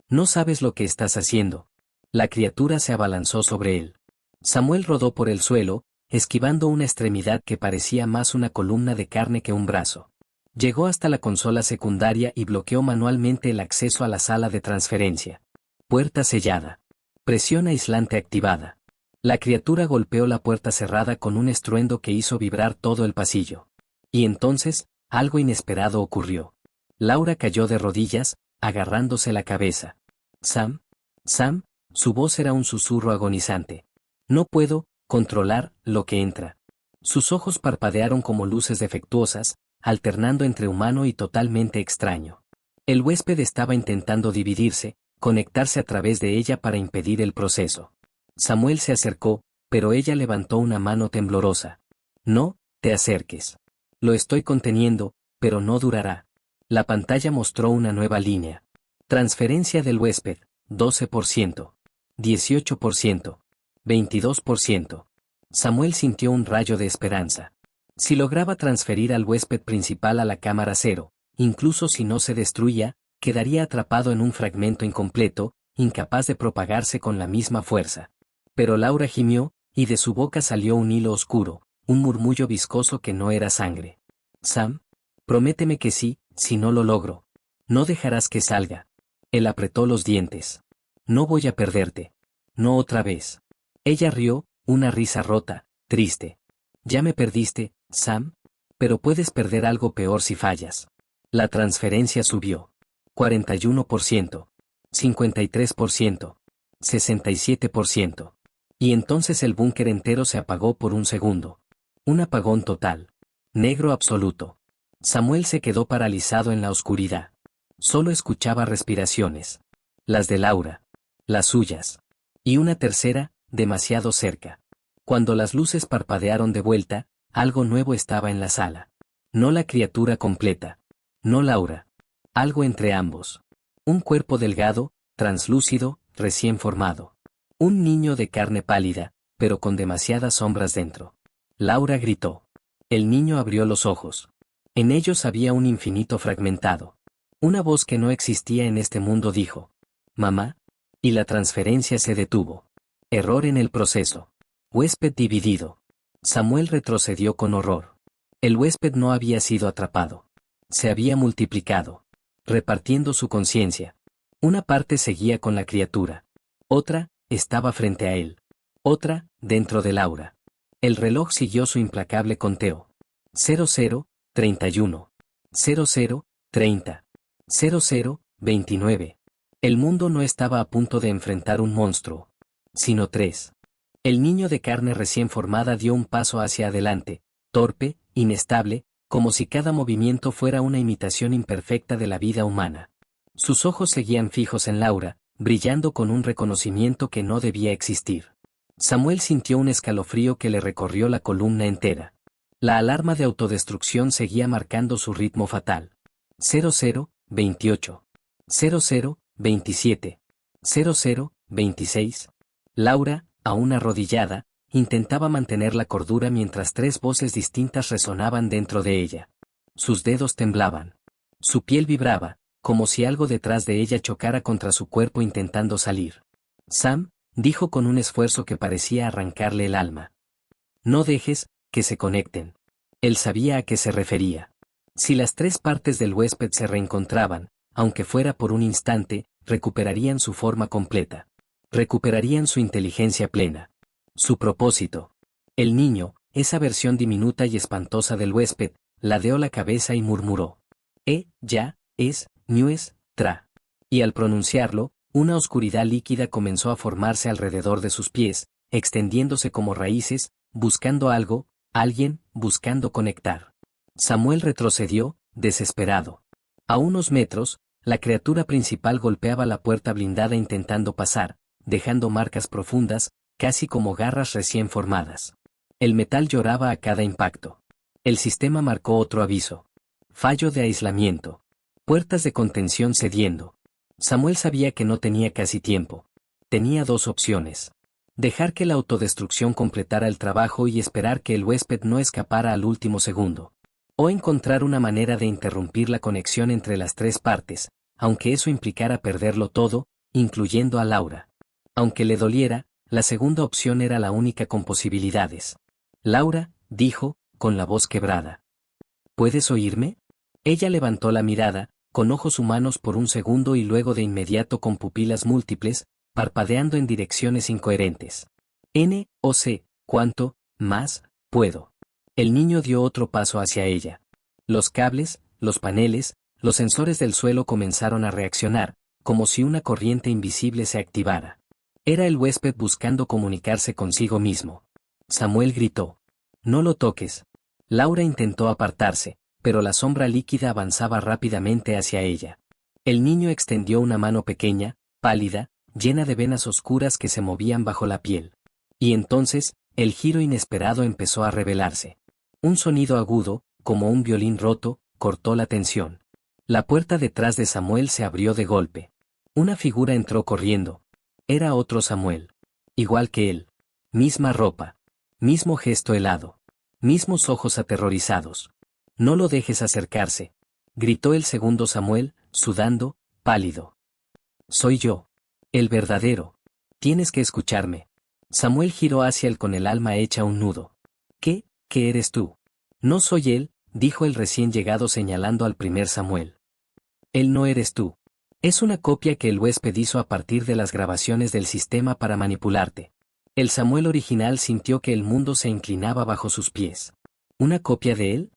No sabes lo que estás haciendo. La criatura se abalanzó sobre él. Samuel rodó por el suelo, esquivando una extremidad que parecía más una columna de carne que un brazo. Llegó hasta la consola secundaria y bloqueó manualmente el acceso a la sala de transferencia. Puerta sellada. Presión aislante activada. La criatura golpeó la puerta cerrada con un estruendo que hizo vibrar todo el pasillo. Y entonces, algo inesperado ocurrió. Laura cayó de rodillas, agarrándose la cabeza. Sam, Sam, su voz era un susurro agonizante. No puedo controlar lo que entra. Sus ojos parpadearon como luces defectuosas, alternando entre humano y totalmente extraño. El huésped estaba intentando dividirse, conectarse a través de ella para impedir el proceso. Samuel se acercó, pero ella levantó una mano temblorosa. No, te acerques. Lo estoy conteniendo, pero no durará. La pantalla mostró una nueva línea. Transferencia del huésped, 12%. 18%. 22%. Samuel sintió un rayo de esperanza. Si lograba transferir al huésped principal a la cámara 0, incluso si no se destruía, quedaría atrapado en un fragmento incompleto, incapaz de propagarse con la misma fuerza. Pero Laura gimió, y de su boca salió un hilo oscuro, un murmullo viscoso que no era sangre. Sam, prométeme que sí, si no lo logro. No dejarás que salga. Él apretó los dientes. No voy a perderte. No otra vez. Ella rió, una risa rota, triste. Ya me perdiste, Sam, pero puedes perder algo peor si fallas. La transferencia subió. 41%. 53%. 67%. Y entonces el búnker entero se apagó por un segundo. Un apagón total. Negro absoluto. Samuel se quedó paralizado en la oscuridad. Solo escuchaba respiraciones. Las de Laura. Las suyas. Y una tercera, demasiado cerca. Cuando las luces parpadearon de vuelta, algo nuevo estaba en la sala. No la criatura completa. No Laura. Algo entre ambos. Un cuerpo delgado, translúcido, recién formado. Un niño de carne pálida, pero con demasiadas sombras dentro. Laura gritó. El niño abrió los ojos. En ellos había un infinito fragmentado. Una voz que no existía en este mundo dijo. Mamá. Y la transferencia se detuvo. Error en el proceso. Huésped dividido. Samuel retrocedió con horror. El huésped no había sido atrapado. Se había multiplicado, repartiendo su conciencia. Una parte seguía con la criatura. Otra, estaba frente a él. Otra, dentro del aura. El reloj siguió su implacable conteo. 00, 31. 00, 30. 00, 29. El mundo no estaba a punto de enfrentar un monstruo, sino tres. El niño de carne recién formada dio un paso hacia adelante, torpe, inestable, como si cada movimiento fuera una imitación imperfecta de la vida humana. Sus ojos seguían fijos en Laura, brillando con un reconocimiento que no debía existir. Samuel sintió un escalofrío que le recorrió la columna entera. La alarma de autodestrucción seguía marcando su ritmo fatal. 00, 28. 00, 27. 00, 26. Laura, aún arrodillada, intentaba mantener la cordura mientras tres voces distintas resonaban dentro de ella. Sus dedos temblaban. Su piel vibraba, como si algo detrás de ella chocara contra su cuerpo intentando salir. Sam, dijo con un esfuerzo que parecía arrancarle el alma. No dejes que se conecten. Él sabía a qué se refería. Si las tres partes del huésped se reencontraban, aunque fuera por un instante, recuperarían su forma completa. Recuperarían su inteligencia plena. Su propósito. El niño, esa versión diminuta y espantosa del huésped, ladeó la cabeza y murmuró. Ya, es, nuestra. Y al pronunciarlo, una oscuridad líquida comenzó a formarse alrededor de sus pies, extendiéndose como raíces, buscando algo, alguien, buscando conectar. Samuel retrocedió, desesperado. A unos metros, la criatura principal golpeaba la puerta blindada intentando pasar, dejando marcas profundas, casi como garras recién formadas. El metal lloraba a cada impacto. El sistema marcó otro aviso. Fallo de aislamiento. Puertas de contención cediendo. Samuel sabía que no tenía casi tiempo. Tenía dos opciones. Dejar que la autodestrucción completara el trabajo y esperar que el huésped no escapara al último segundo. O encontrar una manera de interrumpir la conexión entre las tres partes, aunque eso implicara perderlo todo, incluyendo a Laura. Aunque le doliera, la segunda opción era la única con posibilidades. Laura, dijo, con la voz quebrada. ¿Puedes oírme? Ella levantó la mirada, con ojos humanos por un segundo y luego de inmediato con pupilas múltiples, parpadeando en direcciones incoherentes. No sé, ¿cuánto más puedo? El niño dio otro paso hacia ella. Los cables, los paneles, los sensores del suelo comenzaron a reaccionar, como si una corriente invisible se activara. Era el huésped buscando comunicarse consigo mismo. Samuel gritó. No lo toques. Laura intentó apartarse, pero la sombra líquida avanzaba rápidamente hacia ella. El niño extendió una mano pequeña, pálida, llena de venas oscuras que se movían bajo la piel. Y entonces, el giro inesperado empezó a revelarse. Un sonido agudo, como un violín roto, cortó la tensión. La puerta detrás de Samuel se abrió de golpe. Una figura entró corriendo. Era otro Samuel. Igual que él. Misma ropa. Mismo gesto helado. Mismos ojos aterrorizados. No lo dejes acercarse. Gritó el segundo Samuel, sudando, pálido. Soy yo. El verdadero. Tienes que escucharme. Samuel giró hacia él con el alma hecha un nudo. ¿Qué? ¿Qué eres tú? No soy él, dijo el recién llegado señalando al primer Samuel. Él no eres tú. Es una copia que el huésped hizo a partir de las grabaciones del sistema para manipularte. El Samuel original sintió que el mundo se inclinaba bajo sus pies. ¿Una copia de él?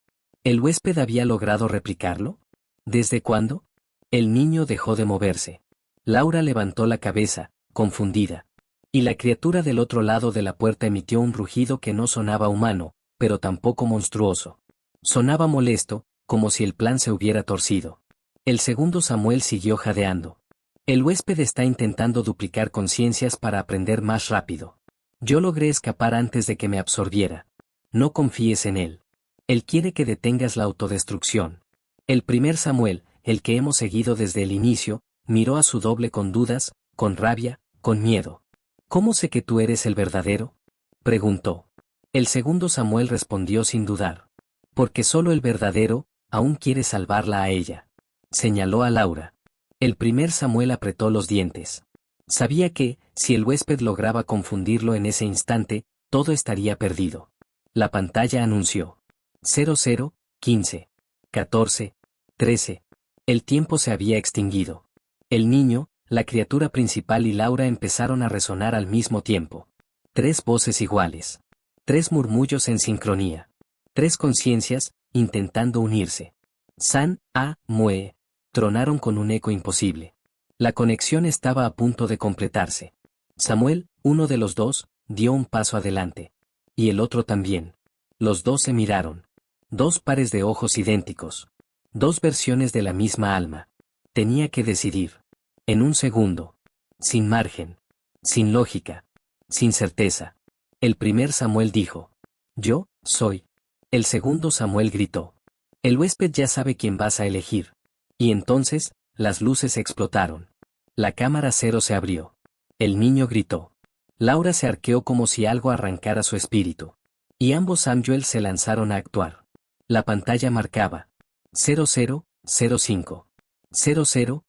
¿El huésped había logrado replicarlo? ¿Desde cuándo? El niño dejó de moverse. Laura levantó la cabeza, confundida. Y la criatura del otro lado de la puerta emitió un rugido que no sonaba humano, pero tampoco monstruoso. Sonaba molesto, como si el plan se hubiera torcido. El segundo Samuel siguió jadeando. El huésped está intentando duplicar conciencias para aprender más rápido. Yo logré escapar antes de que me absorbiera. No confíes en él. Él quiere que detengas la autodestrucción. El primer Samuel, el que hemos seguido desde el inicio, miró a su doble con dudas, con rabia, con miedo. ¿Cómo sé que tú eres el verdadero? Preguntó. El segundo Samuel respondió sin dudar. Porque solo el verdadero, aún quiere salvarla a ella. Señaló a Laura. El primer Samuel apretó los dientes. Sabía que, si el huésped lograba confundirlo en ese instante, todo estaría perdido. La pantalla anunció 00, 15, 14, 13. El tiempo se había extinguido. El niño, la criatura principal y Laura empezaron a resonar al mismo tiempo. 3 voces iguales. 3 murmullos en sincronía. 3 conciencias, intentando unirse. San, A, Mue, tronaron con un eco imposible. La conexión estaba a punto de completarse. Samuel, uno de los dos, dio un paso adelante. Y el otro también. Los dos se miraron. 2 pares de ojos idénticos. 2 versiones de la misma alma. Tenía que decidir. En un segundo. Sin margen. Sin lógica. Sin certeza. El primer Samuel dijo: yo, soy. El segundo Samuel gritó: el huésped ya sabe quién vas a elegir. Y entonces, las luces explotaron. La cámara 0 se abrió. El niño gritó. Laura se arqueó como si algo arrancara su espíritu. Y ambos Samuel se lanzaron a actuar. La pantalla marcaba 00, 05, 00,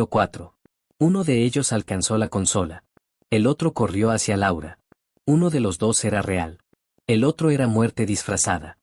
04. Uno de ellos alcanzó la consola. El otro corrió hacia Laura. Uno de los dos era real. El otro era muerte disfrazada.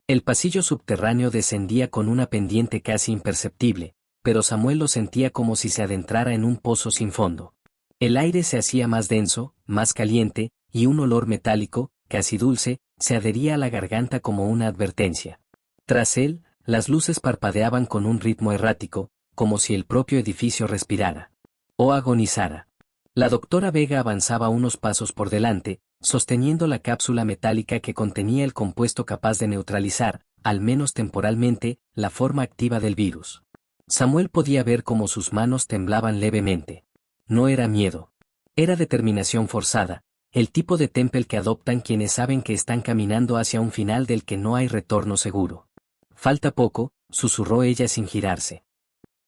El pasillo subterráneo descendía con una pendiente casi imperceptible, pero Samuel lo sentía como si se adentrara en un pozo sin fondo. El aire se hacía más denso, más caliente, y un olor metálico, casi dulce, se adhería a la garganta como una advertencia. Tras él, las luces parpadeaban con un ritmo errático, como si el propio edificio respirara. O agonizara. La doctora Vega avanzaba unos pasos por delante, sosteniendo la cápsula metálica que contenía el compuesto capaz de neutralizar, al menos temporalmente, la forma activa del virus. Samuel podía ver cómo sus manos temblaban levemente. No era miedo. Era determinación forzada, el tipo de temple que adoptan quienes saben que están caminando hacia un final del que no hay retorno seguro. Falta poco, susurró ella sin girarse.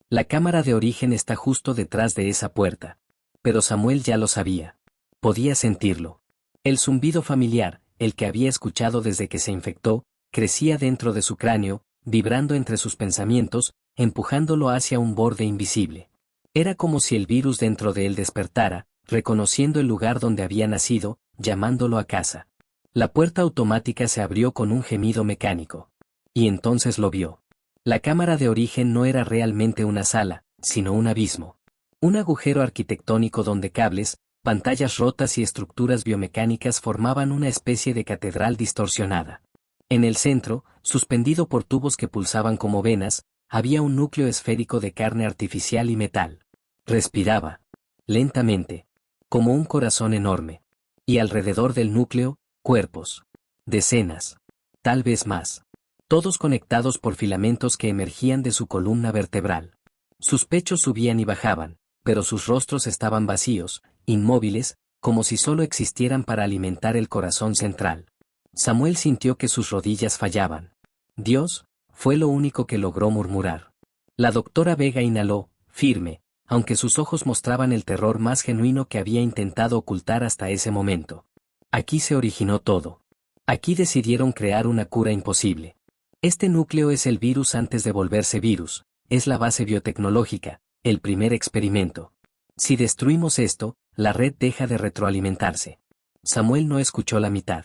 La cámara de origen está justo detrás de esa puerta. Pero Samuel ya lo sabía. Podía sentirlo. El zumbido familiar, el que había escuchado desde que se infectó, crecía dentro de su cráneo, vibrando entre sus pensamientos, empujándolo hacia un borde invisible. Era como si el virus dentro de él despertara, reconociendo el lugar donde había nacido, llamándolo a casa. La puerta automática se abrió con un gemido mecánico. Y entonces lo vio. La cámara de origen no era realmente una sala, sino un abismo. Un agujero arquitectónico donde cables, pantallas rotas y estructuras biomecánicas formaban una especie de catedral distorsionada. En el centro, suspendido por tubos que pulsaban como venas, había un núcleo esférico de carne artificial y metal. Respiraba. Lentamente. Como un corazón enorme. Y alrededor del núcleo, cuerpos. Decenas. Tal vez más. Todos conectados por filamentos que emergían de su columna vertebral. Sus pechos subían y bajaban, pero sus rostros estaban vacíos, inmóviles, como si solo existieran para alimentar el corazón central. Samuel sintió que sus rodillas fallaban. Dios, fue lo único que logró murmurar. La doctora Vega inhaló, firme, aunque sus ojos mostraban el terror más genuino que había intentado ocultar hasta ese momento. Aquí se originó todo. Aquí decidieron crear una cura imposible. Este núcleo es el virus antes de volverse virus, es la base biotecnológica, el primer experimento. Si destruimos esto, la red deja de retroalimentarse. Samuel no escuchó la mitad.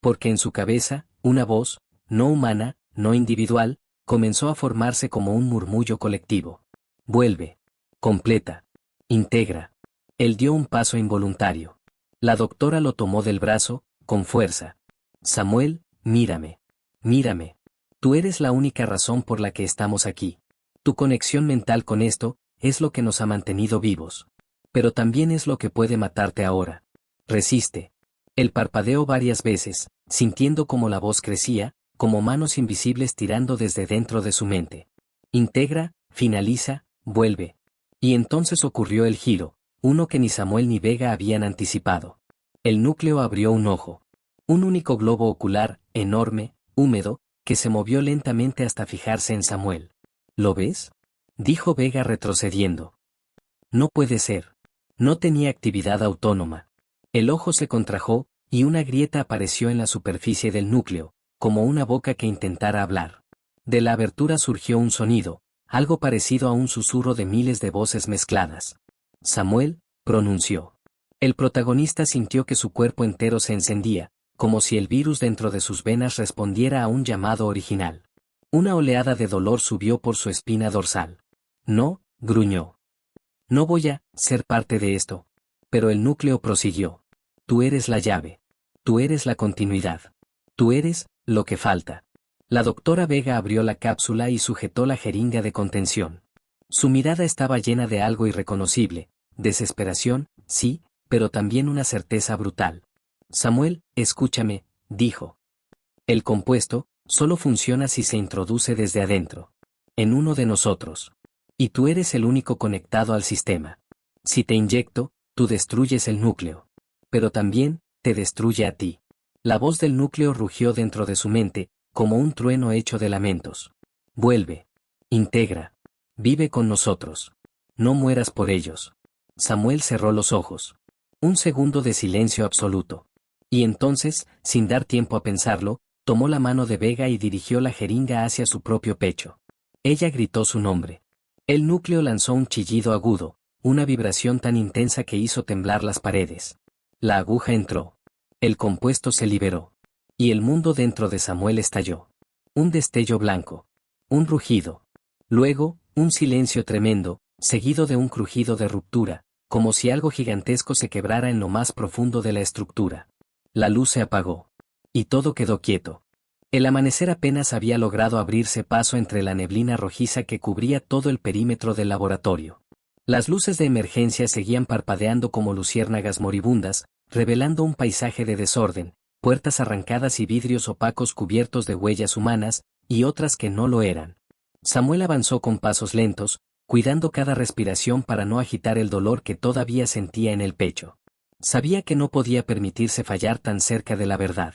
Porque en su cabeza, una voz, no humana, no individual, comenzó a formarse como un murmullo colectivo. Vuelve. Completa. Integra. Él dio un paso involuntario. La doctora lo tomó del brazo, con fuerza. Samuel, mírame. Mírame. Tú eres la única razón por la que estamos aquí. Tu conexión mental con esto, es lo que nos ha mantenido vivos. Pero también es lo que puede matarte ahora. Resiste. Él parpadeó varias veces, sintiendo como la voz crecía, como manos invisibles tirando desde dentro de su mente. Integra, finaliza, vuelve. Y entonces ocurrió el giro, uno que ni Samuel ni Vega habían anticipado. El núcleo abrió un ojo. Un único globo ocular, enorme, húmedo, que se movió lentamente hasta fijarse en Samuel. ¿Lo ves?, dijo Vega retrocediendo. No puede ser. No tenía actividad autónoma. El ojo se contrajo, y una grieta apareció en la superficie del núcleo, como una boca que intentara hablar. De la abertura surgió un sonido, algo parecido a un susurro de miles de voces mezcladas. Samuel, pronunció. El protagonista sintió que su cuerpo entero se encendía, como si el virus dentro de sus venas respondiera a un llamado original. Una oleada de dolor subió por su espina dorsal. No, gruñó. No voy a ser parte de esto. Pero el núcleo prosiguió. Tú eres la llave. Tú eres la continuidad. Tú eres lo que falta. La doctora Vega abrió la cápsula y sujetó la jeringa de contención. Su mirada estaba llena de algo irreconocible, desesperación, sí, pero también una certeza brutal. Samuel, escúchame, dijo. El compuesto solo funciona si se introduce desde adentro. En uno de nosotros. Y tú eres el único conectado al sistema. Si te inyecto, tú destruyes el núcleo. Pero también te destruye a ti. La voz del núcleo rugió dentro de su mente, como un trueno hecho de lamentos. Vuelve. Integra. Vive con nosotros. No mueras por ellos. Samuel cerró los ojos. Un segundo de silencio absoluto. Y entonces, sin dar tiempo a pensarlo, tomó la mano de Vega y dirigió la jeringa hacia su propio pecho. Ella gritó su nombre. El núcleo lanzó un chillido agudo, una vibración tan intensa que hizo temblar las paredes. La aguja entró. El compuesto se liberó. Y el mundo dentro de Samuel estalló. Un destello blanco. Un rugido. Luego, un silencio tremendo, seguido de un crujido de ruptura, como si algo gigantesco se quebrara en lo más profundo de la estructura. La luz se apagó. Y todo quedó quieto. El amanecer apenas había logrado abrirse paso entre la neblina rojiza que cubría todo el perímetro del laboratorio. Las luces de emergencia seguían parpadeando como luciérnagas moribundas, revelando un paisaje de desorden, puertas arrancadas y vidrios opacos cubiertos de huellas humanas, y otras que no lo eran. Samuel avanzó con pasos lentos, cuidando cada respiración para no agitar el dolor que todavía sentía en el pecho. Sabía que no podía permitirse fallar tan cerca de la verdad.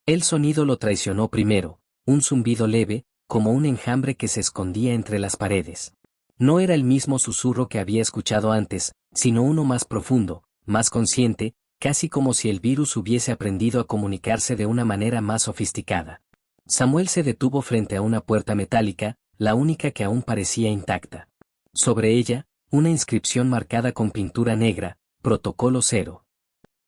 El sonido lo traicionó primero, un zumbido leve, como un enjambre que se escondía entre las paredes. No era el mismo susurro que había escuchado antes, sino uno más profundo, más consciente, casi como si el virus hubiese aprendido a comunicarse de una manera más sofisticada. Samuel se detuvo frente a una puerta metálica, la única que aún parecía intacta. Sobre ella, una inscripción marcada con pintura negra, Protocolo 0.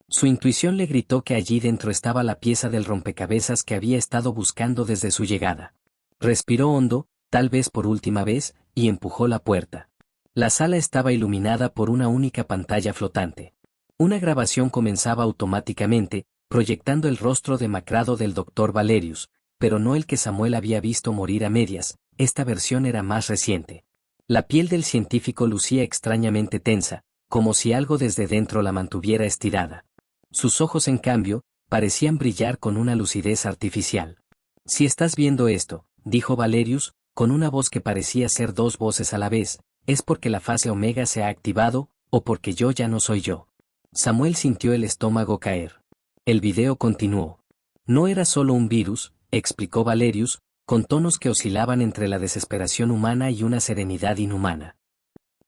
Su intuición le gritó que allí dentro estaba la pieza del rompecabezas que había estado buscando desde su llegada. Respiró hondo, tal vez por última vez, y empujó la puerta. La sala estaba iluminada por una única pantalla flotante. Una grabación comenzaba automáticamente, proyectando el rostro demacrado del Dr. Valerius, pero no el que Samuel había visto morir a medias, esta versión era más reciente. La piel del científico lucía extrañamente tensa, como si algo desde dentro la mantuviera estirada. Sus ojos, en cambio, parecían brillar con una lucidez artificial. Si estás viendo esto, dijo Valerius, con una voz que parecía ser dos voces a la vez, es porque la fase Omega se ha activado, o porque yo ya no soy yo. Samuel sintió el estómago caer. El video continuó. No era solo un virus, explicó Valerius, con tonos que oscilaban entre la desesperación humana y una serenidad inhumana.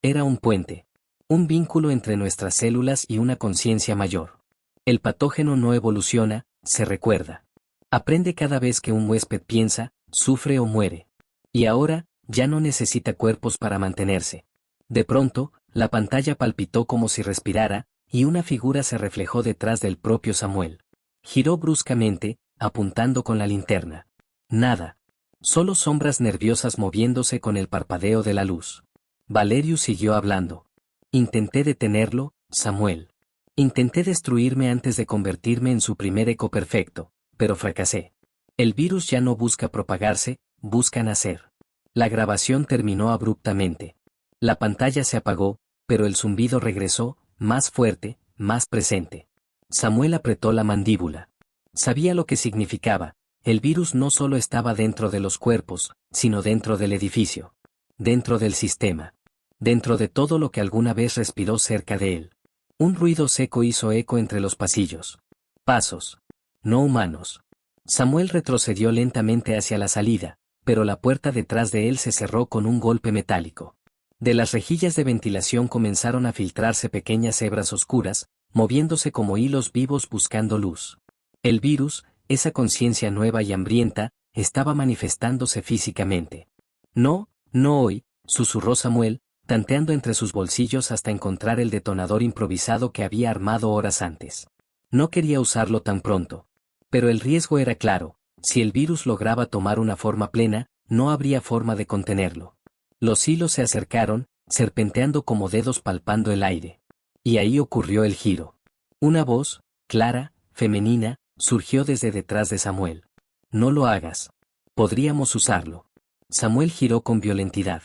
Era un puente. Un vínculo entre nuestras células y una conciencia mayor. El patógeno no evoluciona, se recuerda. Aprende cada vez que un huésped piensa, sufre o muere. Y ahora, ya no necesita cuerpos para mantenerse. De pronto, la pantalla palpitó como si respirara, y una figura se reflejó detrás del propio Samuel. Giró bruscamente, apuntando con la linterna. Nada. Solo sombras nerviosas moviéndose con el parpadeo de la luz. Valerius siguió hablando. Intenté detenerlo, Samuel. Intenté destruirme antes de convertirme en su primer eco perfecto, pero fracasé. El virus ya no busca propagarse, busca nacer. La grabación terminó abruptamente. La pantalla se apagó, pero el zumbido regresó, más fuerte, más presente. Samuel apretó la mandíbula. Sabía lo que significaba. El virus no solo estaba dentro de los cuerpos, sino dentro del edificio. Dentro del sistema. Dentro de todo lo que alguna vez respiró cerca de él. Un ruido seco hizo eco entre los pasillos. Pasos. No humanos. Samuel retrocedió lentamente hacia la salida, pero la puerta detrás de él se cerró con un golpe metálico. De las rejillas de ventilación comenzaron a filtrarse pequeñas hebras oscuras, moviéndose como hilos vivos buscando luz. El virus, esa conciencia nueva y hambrienta, estaba manifestándose físicamente. No, no hoy, susurró Samuel, tanteando entre sus bolsillos hasta encontrar el detonador improvisado que había armado horas antes. No quería usarlo tan pronto. Pero el riesgo era claro: si el virus lograba tomar una forma plena, no habría forma de contenerlo. Los hilos se acercaron, serpenteando como dedos palpando el aire. Y ahí ocurrió el giro. Una voz, clara, femenina, surgió desde detrás de Samuel. No lo hagas. Podríamos usarlo. Samuel giró con violentidad.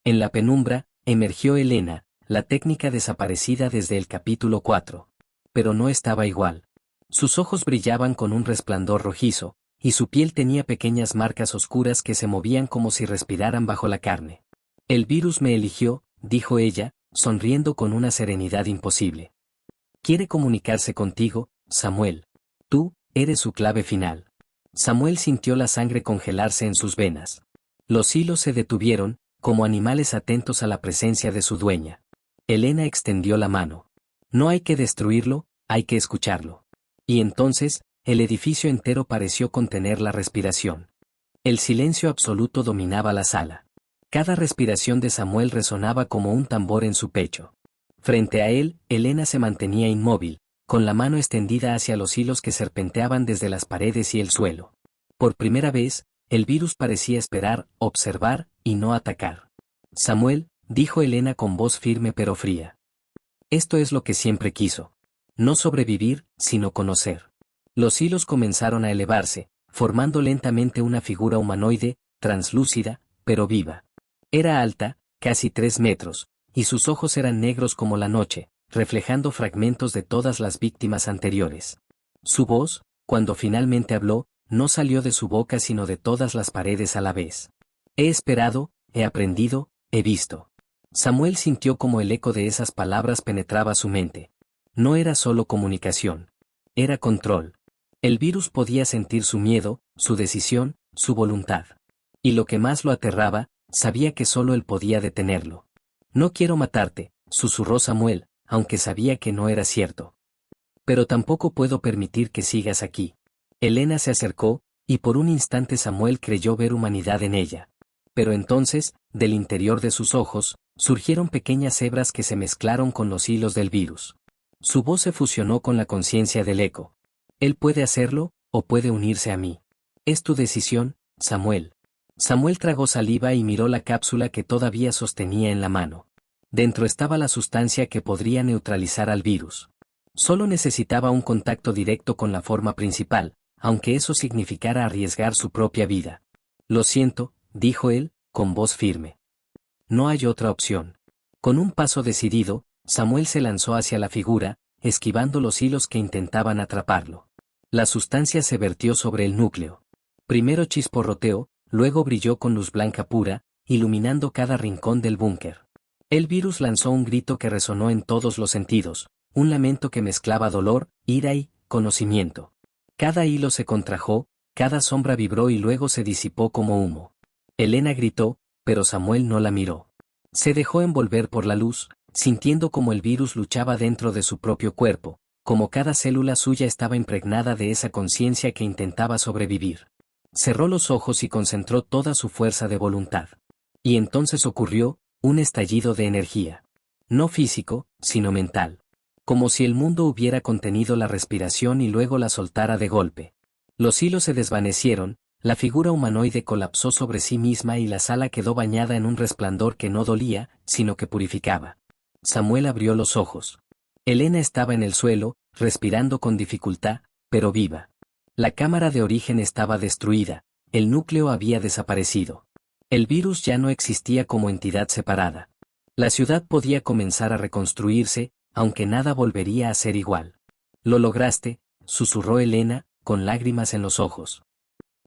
En la penumbra, emergió Elena, la técnica desaparecida desde el capítulo 4. Pero no estaba igual. Sus ojos brillaban con un resplandor rojizo, y su piel tenía pequeñas marcas oscuras que se movían como si respiraran bajo la carne. El virus me eligió, dijo ella, sonriendo con una serenidad imposible. Quiere comunicarse contigo, Samuel. Tú, eres su clave final. Samuel sintió la sangre congelarse en sus venas. Los hilos se detuvieron, como animales atentos a la presencia de su dueña. Elena extendió la mano. No hay que destruirlo, hay que escucharlo. Y entonces, el edificio entero pareció contener la respiración. El silencio absoluto dominaba la sala. Cada respiración de Samuel resonaba como un tambor en su pecho. Frente a él, Elena se mantenía inmóvil, con la mano extendida hacia los hilos que serpenteaban desde las paredes y el suelo. Por primera vez, el virus parecía esperar, observar, y no atacar. Samuel, dijo Elena con voz firme pero fría. Esto es lo que siempre quiso. No sobrevivir, sino conocer. Los hilos comenzaron a elevarse, formando lentamente una figura humanoide, translúcida, pero viva. Era alta, casi 3 metros, y sus ojos eran negros como la noche, reflejando fragmentos de todas las víctimas anteriores. Su voz, cuando finalmente habló, no salió de su boca sino de todas las paredes a la vez. He esperado, he aprendido, he visto. Samuel sintió como el eco de esas palabras penetraba su mente. No era solo comunicación. Era control. El virus podía sentir su miedo, su decisión, su voluntad. Y lo que más lo aterraba, sabía que solo él podía detenerlo. No quiero matarte, susurró Samuel, aunque sabía que no era cierto. Pero tampoco puedo permitir que sigas aquí. Elena se acercó, y por un instante Samuel creyó ver humanidad en ella. Pero entonces, del interior de sus ojos, surgieron pequeñas hebras que se mezclaron con los hilos del virus. Su voz se fusionó con la conciencia del eco. Él puede hacerlo, o puede unirse a mí. Es tu decisión, Samuel. Samuel tragó saliva y miró la cápsula que todavía sostenía en la mano. Dentro estaba la sustancia que podría neutralizar al virus. Solo necesitaba un contacto directo con la forma principal, aunque eso significara arriesgar su propia vida. Lo siento, dijo él, con voz firme. No hay otra opción. Con un paso decidido, Samuel se lanzó hacia la figura, esquivando los hilos que intentaban atraparlo. La sustancia se vertió sobre el núcleo. Primero chisporroteó, luego brilló con luz blanca pura, iluminando cada rincón del búnker. El virus lanzó un grito que resonó en todos los sentidos, un lamento que mezclaba dolor, ira y conocimiento. Cada hilo se contrajo, cada sombra vibró y luego se disipó como humo. Elena gritó, pero Samuel no la miró. Se dejó envolver por la luz, sintiendo como el virus luchaba dentro de su propio cuerpo, como cada célula suya estaba impregnada de esa conciencia que intentaba sobrevivir. Cerró los ojos y concentró toda su fuerza de voluntad. Y entonces ocurrió, un estallido de energía. No físico, sino mental. Como si el mundo hubiera contenido la respiración y luego la soltara de golpe. Los hilos se desvanecieron, la figura humanoide colapsó sobre sí misma y la sala quedó bañada en un resplandor que no dolía, sino que purificaba. Samuel abrió los ojos. Elena estaba en el suelo, respirando con dificultad, pero viva. La cámara de origen estaba destruida, el núcleo había desaparecido. El virus ya no existía como entidad separada. La ciudad podía comenzar a reconstruirse, aunque nada volvería a ser igual. Lo lograste, susurró Elena, con lágrimas en los ojos.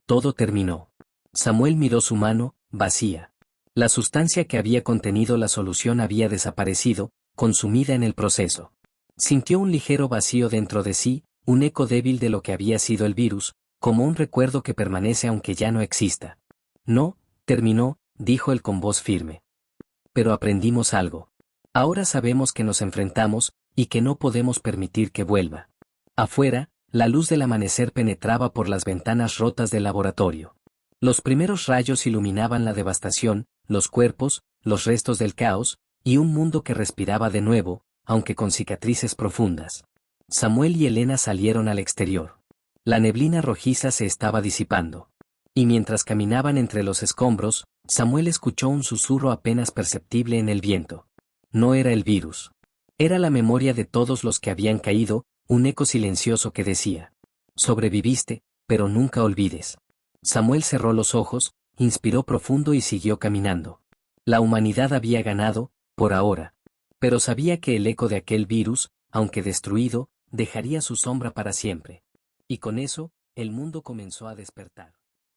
Todo terminó. Samuel miró su mano, vacía. La sustancia que había contenido la solución había desaparecido, consumida en el proceso. Sintió un ligero vacío dentro de sí, un eco débil de lo que había sido el virus, como un recuerdo que permanece aunque ya no exista. No, terminó, dijo él con voz firme. Pero aprendimos algo. Ahora sabemos que nos enfrentamos, y que no podemos permitir que vuelva. Afuera, la luz del amanecer penetraba por las ventanas rotas del laboratorio. Los primeros rayos iluminaban la devastación, los cuerpos, los restos del caos, Y un mundo que respiraba de nuevo, aunque con cicatrices profundas. Samuel y Elena salieron al exterior. La neblina rojiza se estaba disipando. Y mientras caminaban entre los escombros, Samuel escuchó un susurro apenas perceptible en el viento. No era el virus. Era la memoria de todos los que habían caído, un eco silencioso que decía: sobreviviste, pero nunca olvides. Samuel cerró los ojos, inspiró profundo y siguió caminando. La humanidad había ganado, por ahora. Pero sabía que el eco de aquel virus, aunque destruido, dejaría su sombra para siempre. Y con eso, el mundo comenzó a despertar.